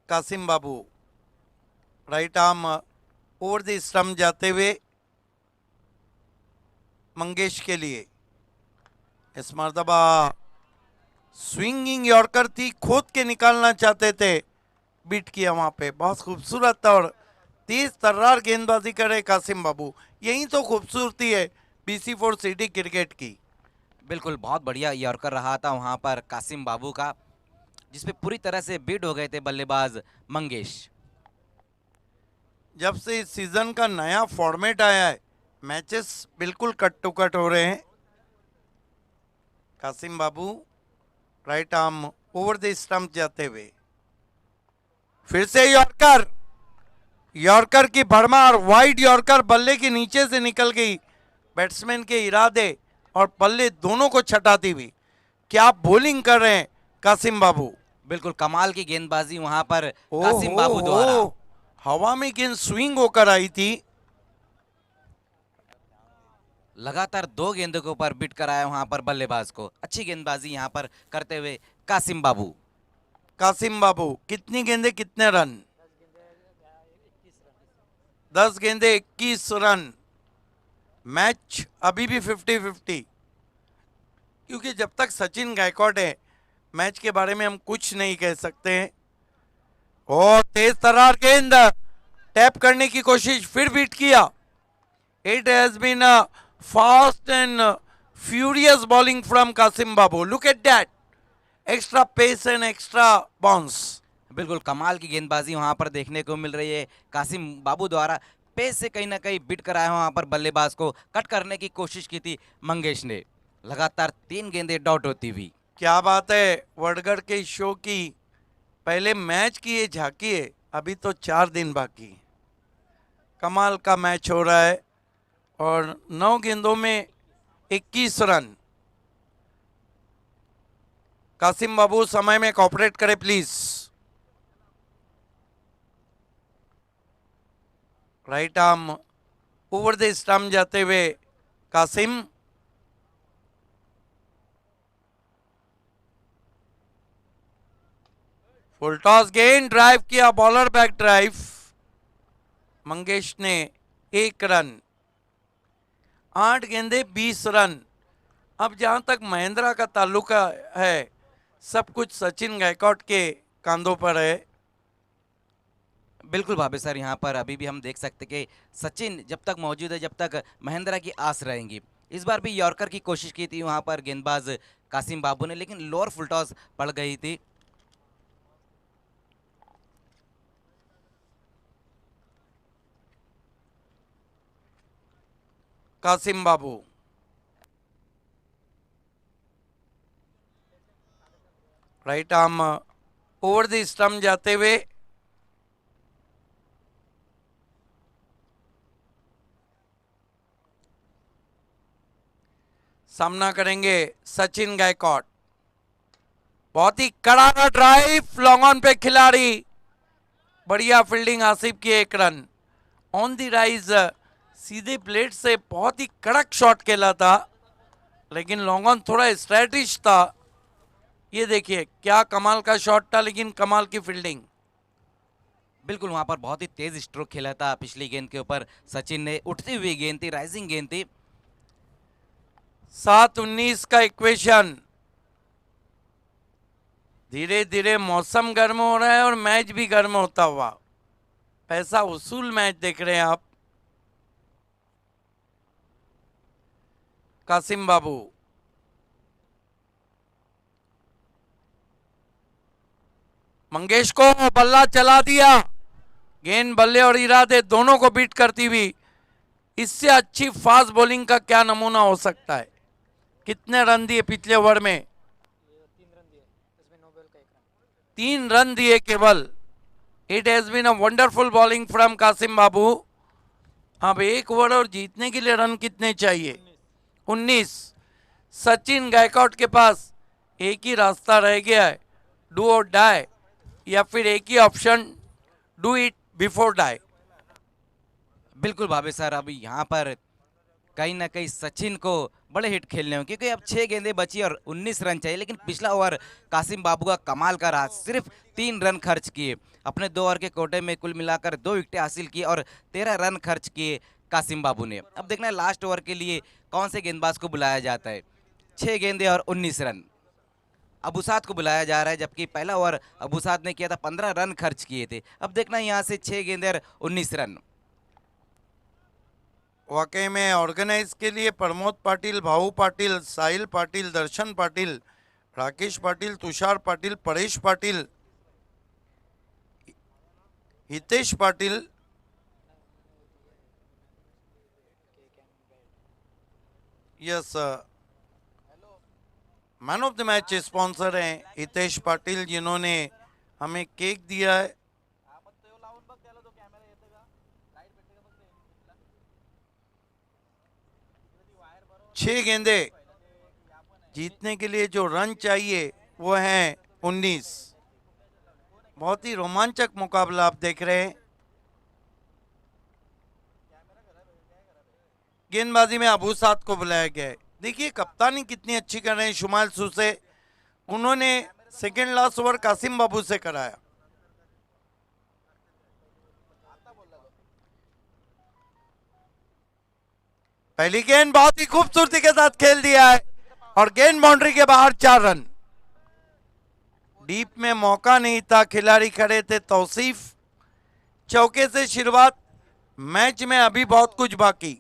Qasim Babu right arm over the stump जाते हुए मंगेश के लिए। इस मर्तबा स्विंगिंग यॉर्कर थी, खोद के निकालना चाहते थे, बीट किया वहां पे। बहुत खूबसूरत और तेज तर्रार गेंदबाजी करे कासिम बाबू। यही तो खूबसूरती है BC4 सिटी क्रिकेट की। बिल्कुल बहुत बढ़िया यॉर्कर रहा था वहां पर कासिम बाबू का, जिसपे पूरी तरह से बीट हो गए थे बल्लेबाज मंगेश। जब से इस सीजन का नया फॉर्मेट आया है, मैचेस बिल्कुल कट टू कट हो रहे हैं। Qasim Babu right arm over the stump जाते हुए फिर से यॉर्कर। यॉर्कर की भरमार, वाइड यॉर्कर बल्ले के नीचे से निकल गई। बैट्समैन के इरादे और बल्ले दोनों को छटाती हुई। क्या बॉलिंग कर रहे हैं कासिम बाबू। बिल्कुल कमाल की गेंदबाजी वहां पर ओ कासिम बाबू हो, द्वारा। हवा में गेंद स्विंग होकर आई थी। लगातार 2 गेंदों के ऊपर बिट कराया वहां पर बल्लेबाज को। अच्छी गेंदबाजी यहां पर करते हुए कासिम बाबू। कासिम बाबू कितनी गेंदे कितने रन। 10 गेंदे 21 रन। मैच अभी भी 50-50, क्योंकि जब तक सचिन गायकवाड है मैच के बारे में हम कुछ नहीं कह सकते हैं। और तेज तरार गेंद, टैप करने की कोशिश, फिर बीट किया। It has been a fast and furious bowling from Qasim Babu. Look at that, extra pace and extra bounce. बिल्कुल कमाल की गेंदबाजी वहां पर देखने को मिल रही है कासिम बाबू द्वारा। पेस से कहीं ना कहीं बिट कराया वहां पर बल्लेबाज को। कट करने की कोशिश की थी मंगेश ने। लगातार 3 गेंदें डॉट होती हुई। क्या बात है वडगढ़ के शो की। पहले मैच की ये झांकी है, अभी तो 4 दिन बाकी है। कमाल का मैच हो रहा है और 9 गेंदों में 21 रन। कासिम बाबू समय में कॉपरेट करे please. Right arm over the stump जाते हुए कासिम। फुल टॉस गेंद, ड्राइव किया, बॉलर बैक ड्राइव। मंगेश ने 1 रन। 8 गेंदे 20 रन। अब जहां तक महेंद्रा का ताल्लुका है, सब कुछ सचिन गायकवाड के कांधों पर है। बिल्कुल भाभी सर, यहाँ पर अभी भी हम देख सकते कि सचिन जब तक मौजूद है जब तक महेंद्रा की आस रहेंगी। इस बार भी यॉर्कर की कोशिश की थी वहाँ पर गेंदबाज कासिम बाबू ने, लेकिन लोअर फुल टॉस पड़ गई थी। Qasim Babu right arm over the stump जाते हुए सामना करेंगे सचिन गायकवाड। बहुत ही कड़ा ड्राइव, लॉन्ग ऑन पे खिलाड़ी, बढ़िया फील्डिंग, आसिफ की 1 रन। ऑन द राइज सीधे प्लेट से बहुत ही कड़क शॉट खेला था, लेकिन लॉन्ग ऑन थोड़ा स्ट्रेटिश था। ये देखिए क्या कमाल का शॉट था, लेकिन कमाल की फील्डिंग। बिल्कुल वहाँ पर बहुत ही तेज स्ट्रोक खेला था पिछली गेंद के ऊपर सचिन ने। उठती हुई गेंद थी, राइजिंग गेंद थी। 7-19 का इक्वेशन। धीरे धीरे मौसम गर्म हो रहा है और मैच भी गर्म होता हुआ। पैसा वसूल मैच देख रहे हैं आप। कासिम बाबू मंगेश को बल्ला चला दिया। गेंद बल्ले और इरादे दोनों को बीट करती हुई। इससे अच्छी फास्ट बॉलिंग का क्या नमूना हो सकता है। कितने रन दिए पिछले ओवर में? 3 रन दिए केवल। It has been a wonderful bowling from Qasim Babu. अब 1 ओवर और जीतने के लिए रन कितने चाहिए? 19। सचिन गायकवाड के पास एक ही रास्ता रह गया है, डू और डाई, या फिर एक ही option, do it before die. बिल्कुल भाभी सर, अभी यहाँ पर कहीं ना कहीं सचिन को बड़े हिट खेलने होंगे, क्योंकि अब 6 गेंदें बची और 19 रन चाहिए। लेकिन पिछला ओवर कासिम बाबू का कमाल का रहा, सिर्फ 3 रन खर्च किए। अपने 2 ओवर के कोटे में कुल मिलाकर 2 विकेटें हासिल की और 13 रन खर्च किए कासिम बाबू ने। अब देखना है लास्ट ओवर के लिए कौन से गेंदबाज को बुलाया जाता है। 6 गेंदें और 19 रन। अबूसाद को बुलाया जा रहा है, जबकि पहला ओवर अबूसाद ने किया था, 15 रन खर्च किए थे। अब देखना यहाँ से 6 गेंदें और 19 रन। वाकई में ऑर्गेनाइज के लिए Pramod Patil, Bhau Patil, Sahil Patil, Darshan Patil, Rakesh Patil, Tushar Patil, Paresh Patil, Hitesh Patil, yes man of the match sponsor हैं हितेश पाटिल, जिन्होंने हमें केक दिया है। छह गेंदे जीतने के लिए जो रन चाहिए वो हैं 19। बहुत ही रोमांचक मुकाबला आप देख रहे हैं। गेंदबाजी में अबू साद को बुलाया गया है। देखिए कप्तानी कितनी अच्छी कर रहे हैं शुमाइल सूसे। उन्होंने सेकेंड लास्ट ओवर कासिम बाबू से कराया। पहली गेंद बहुत ही खूबसूरती के साथ खेल दिया है और गेंद बाउंड्री के बाहर 4 रन। डीप में मौका नहीं था, खिलाड़ी खड़े थे। तौसीफ चौके से शुरुआत। मैच में अभी बहुत कुछ बाकी।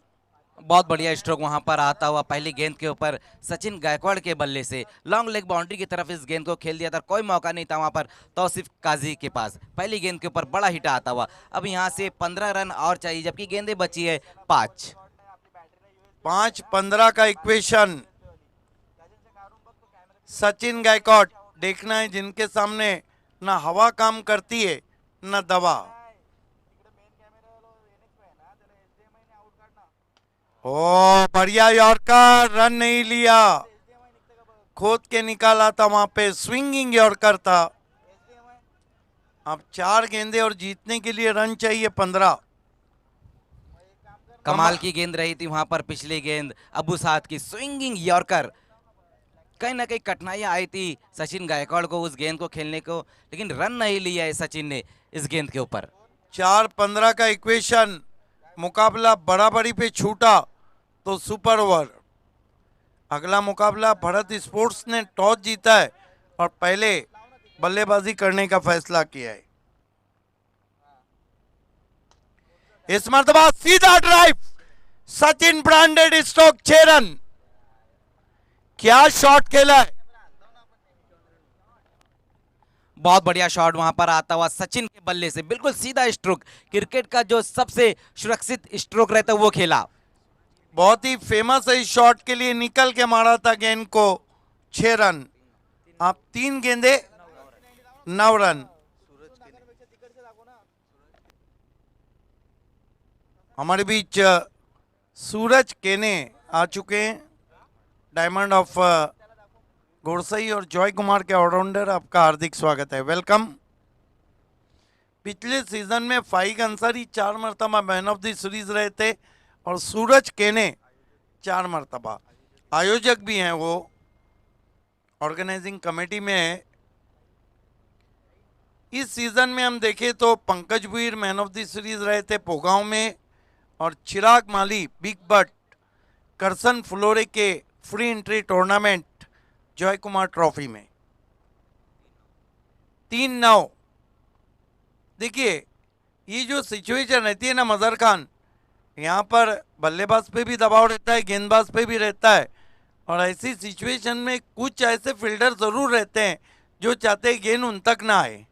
बहुत बढ़िया स्ट्रोक वहां पर आता हुआ पहली गेंद के ऊपर सचिन गायकवाड़ के बल्ले से लॉन्ग लेग बाउंड्री की तरफ इस गेंद को खेल दिया था। कोई मौका नहीं था वहां पर तौसीफ काजी के पास। पहली गेंद के ऊपर बड़ा हिट आता हुआ। अब यहां से 15 रन और चाहिए, जबकि गेंदें बची है 5। 5-15 का इक्वेशन। सचिन गायकवाड़ देखना है जिनके सामने ना हवा काम करती है ना दवा। ओ बढ़िया यॉर्कर, रन नहीं लिया, खोद के निकाला था। वहां पे स्विंगिंग यॉर्कर था। अब 4 गेंदे और जीतने के लिए रन चाहिए 15। कमाल की गेंद रही थी वहां पर पिछली गेंद अबू साद की स्विंगिंग यॉर्कर। कहीं ना कहीं कठिनाइयां आई थी सचिन गायकवाड़ को उस गेंद को खेलने को, लेकिन रन नहीं लिया है सचिन ने इस गेंद के ऊपर। 4-15 का इक्वेशन। मुकाबला बराबरी पे छूटा तो सुपर ओवर। अगला मुकाबला भारत स्पोर्ट्स ने टॉस जीता है और पहले बल्लेबाजी करने का फैसला किया है। इस मर्तबा सीधा drive, Sachin branded stroke, 6 run. क्या शॉट खेला है। बहुत बढ़िया शॉट वहां पर आता हुआ सचिन के बल्ले से, बिल्कुल सीधा स्ट्रोक। क्रिकेट का जो सबसे सुरक्षित स्ट्रोक रहता है वो खेला। बहुत ही फेमस है इस शॉट के लिए। निकल के मारा था गेंद को, 6 रन। आप 3 गेंदे 9 रन। हमारे बीच सूरज केने आ चुके हैं, डायमंड ऑफ गोरसई और जॉय कुमार के ऑलराउंडर। आपका हार्दिक स्वागत है, वेलकम। पिछले सीजन में फाइक अंसारी 4 मरतबा मैन ऑफ द सीरीज रहे थे और सूरज केने 4 मरतबा। आयोजक भी हैं वो, ऑर्गेनाइजिंग कमेटी में है। इस सीजन में हम देखें तो Pankaj Bhuir man of the series रहे थे पोगांव में, और चिराग माली बिग बट करसन फ्लोरे के free entry tournament Joy Kumar trophy में 3-9। देखिए ये जो सिचुएशन रहती है ना मजहर खान, यहाँ पर बल्लेबाज पे भी दबाव रहता है, गेंदबाज पे भी रहता है। और ऐसी सिचुएशन में कुछ ऐसे फील्डर जरूर रहते हैं जो चाहते हैं गेंद उन तक ना आए।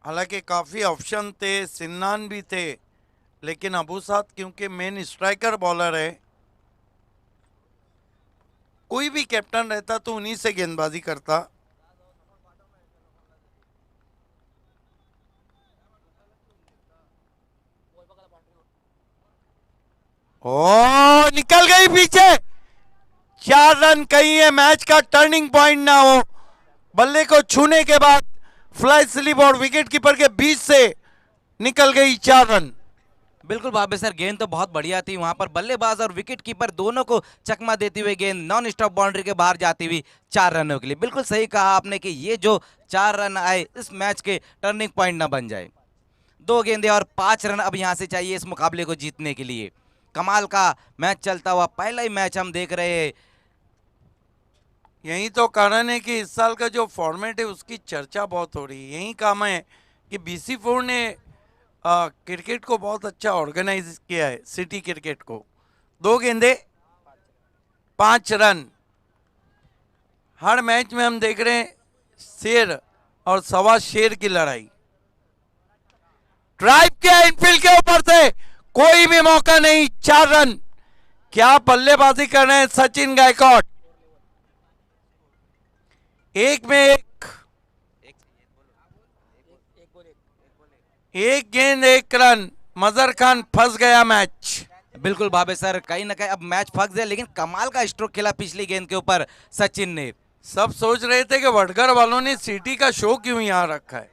हालांकि काफ़ी ऑप्शन थे, सिन्नान भी थे, लेकिन अबू साद क्योंकि मेन स्ट्राइकर बॉलर है, कोई भी कैप्टन रहता तो उन्हीं से गेंदबाजी करता। ओ निकल गई पीछे, 4 रन। कहीं है मैच का टर्निंग पॉइंट ना हो। बल्ले को छूने के बाद फ्लाई स्लिप और विकेट कीपर के बीच से निकल गई 4 रन। बिल्कुल भावे सर, गेंद तो बहुत बढ़िया थी वहां पर। बल्लेबाज और विकेट कीपर दोनों को चकमा देती हुई गेंद नॉन स्टॉप बाउंड्री के बाहर जाती हुई 4 रनों के लिए। बिल्कुल सही कहा आपने कि ये जो 4 रन आए इस मैच के टर्निंग पॉइंट ना बन जाए। 2 गेंदे और 5 रन अब यहां से चाहिए इस मुकाबले को जीतने के लिए। कमाल का मैच चलता हुआ पहला ही मैच हम देख रहे हैं। यही तो कारण है कि इस साल का जो फॉर्मेट है उसकी चर्चा बहुत हो रही है। यही काम है कि BC4 ने क्रिकेट को बहुत अच्छा ऑर्गेनाइज किया है, सिटी क्रिकेट को। 2 गेंदे 5 रन। हर मैच में हम देख रहे हैं शेर और सवा शेर की लड़ाई। ड्राइव किया इनफील्ड के ऊपर से, कोई भी मौका नहीं, 4 रन। क्या बल्लेबाजी कर रहे हैं सचिन गायकवाड़। 1 में 1 एक गेंद एक रन, मजर खान फंस गया मैच। बिल्कुल भावे सर, कहीं ना कहीं अब मैच फंस गया, लेकिन कमाल का स्ट्रोक खेला पिछली गेंद के ऊपर सचिन ने। सब सोच रहे थे कि वडगर वालों ने सिटी का शो क्यों यहाँ रखा है।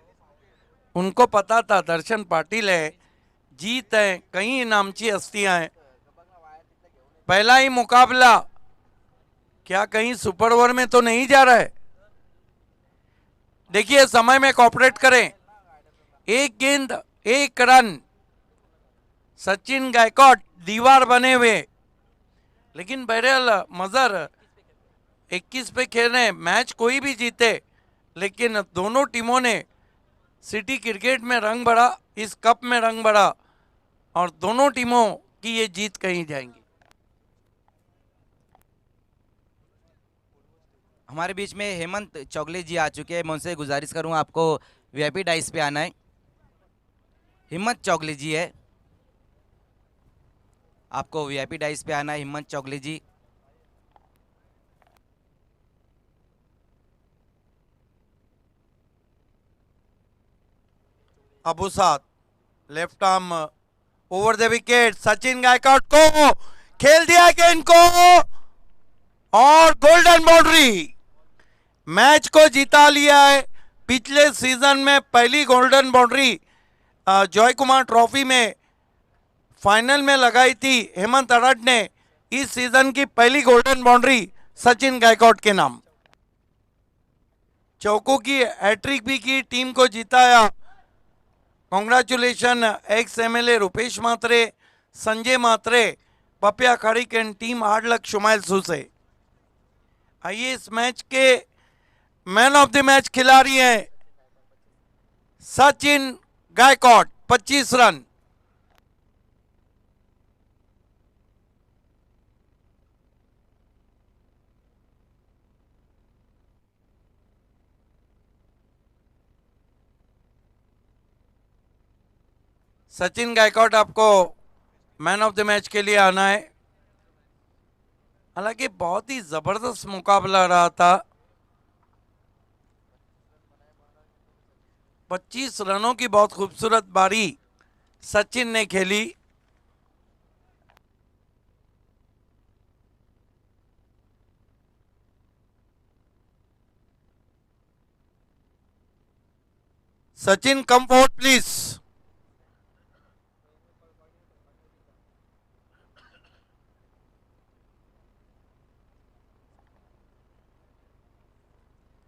उनको पता था दर्शन पाटिल है, जीत है, कई नामची हस्तियां हैं। पहला ही मुकाबला, क्या कहीं सुपर ओवर में तो नहीं जा रहा है। देखिए समय में कॉपरेट करें। एक गेंद एक रन, सचिन गायकॉड दीवार बने हुए, लेकिन बहरहाल मजर 21 पे खेल रहे हैं। मैच कोई भी जीते, लेकिन दोनों टीमों ने सिटी क्रिकेट में रंग भरा, इस कप में रंग भरा, और दोनों टीमों की ये जीत कहीं जाएंगी। हमारे बीच में हेमंत चौगले जी आ चुके हैं। मैं उनसे गुजारिश करूंगा आपको वीआईपी डाइस पे आना है। हिम्मत चौगले जी है, आपको वीआईपी डाइस पे आना है, Himmat Chougale ji. Abu Saad left arm over the wicket, Sachin Gaikwad को खेल दिया गेंद को और गोल्डन बाउंड्री। मैच को जीता लिया है। पिछले सीजन में पहली golden boundary Joy Kumar trophy में फाइनल में लगाई थी हेमंत अडट ने। इस सीजन की पहली गोल्डन बाउंड्री सचिन गायकॉड के नाम। चौकों की हैट्रिक भी की, टीम को जिताया। Congratulation ex MLA Rupesh Mhatre, Sanjay Mhatre, Papiya Khadik and team hard luck Shumail Suse. आइए इस मैच के मैन ऑफ द मैच खिलाड़ी हैं सचिन गायकॉड, 25 रन। सचिन गायकॉड आपको मैन ऑफ द मैच के लिए आना है। हालांकि बहुत ही जबरदस्त मुकाबला रहा था। 25 रनों की बहुत खूबसूरत बारी सचिन ने खेली। Sachin come forward please.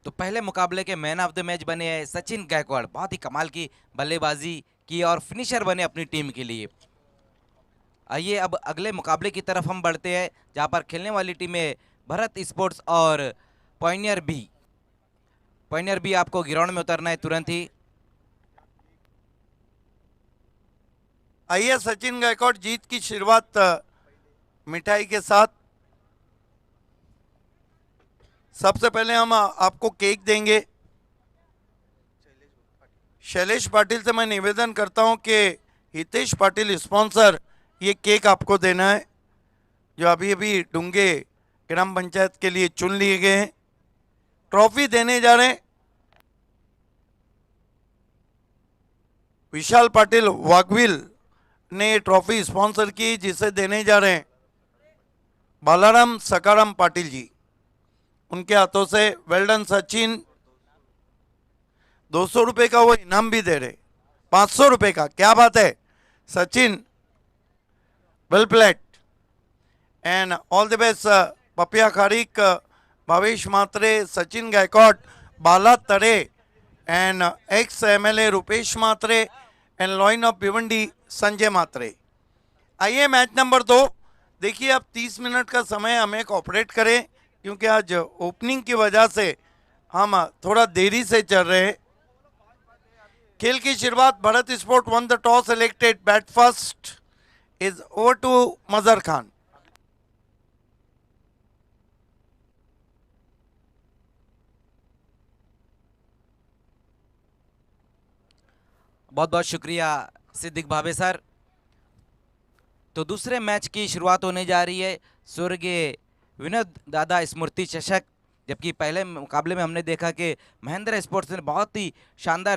तो पहले मुकाबले के मैन ऑफ द मैच बने हैं सचिन गायकवाड़। बहुत ही कमाल की बल्लेबाजी की और फिनिशर बने अपनी टीम के लिए। आइए अब अगले मुकाबले की तरफ हम बढ़ते हैं, जहां पर खेलने वाली टीमें भरत स्पोर्ट्स और पॉइनियर बी। पॉइनियर बी आपको ग्राउंड में उतरना है तुरंत ही। आइए सचिन गायकॉड जीत की शुरुआत मिठाई के साथ। सबसे पहले हम आपको केक देंगे। शैलेश पाटिल से मैं निवेदन करता हूं कि हितेश पाटिल स्पॉन्सर ये केक आपको देना है, जो अभी अभी डुंगे ग्राम पंचायत के लिए चुन लिए गए हैं। ट्रॉफी देने जा रहे हैं विशाल पाटिल वाघविल ने ट्रॉफी स्पॉन्सर की, जिसे देने जा रहे हैं बालाराम सकाराम पाटिल जी। उनके हाथों से वेल्डन सचिन। 200 रुपए का वो इनाम भी दे रहे, 500 रुपए का। क्या बात है Sachin, well played and all the best. Papiya Kharik, Bhavesh Mhatre, Sachin Gaikwad, Bala Tare and ex MLA Rupesh Mhatre and lion of Bhiwandi Sanjay Mhatre. आइए मैच नंबर 2। देखिए अब 30 मिनट का समय हमें कोऑपरेट करें, क्योंकि आज ओपनिंग की वजह से हम थोड़ा देरी से चल रहे हैं। खेल की शुरुआत Bharat sport won the toss, elected bat first, is over to Mazhar Khan. बहुत बहुत शुक्रिया सिद्दीक भावे सर। तो दूसरे मैच की शुरुआत होने जा रही है स्वर्गीय विनोद दादा स्मृति चषक। जबकि पहले मुकाबले में हमने देखा कि महेंद्र स्पोर्ट्स ने बहुत ही शानदार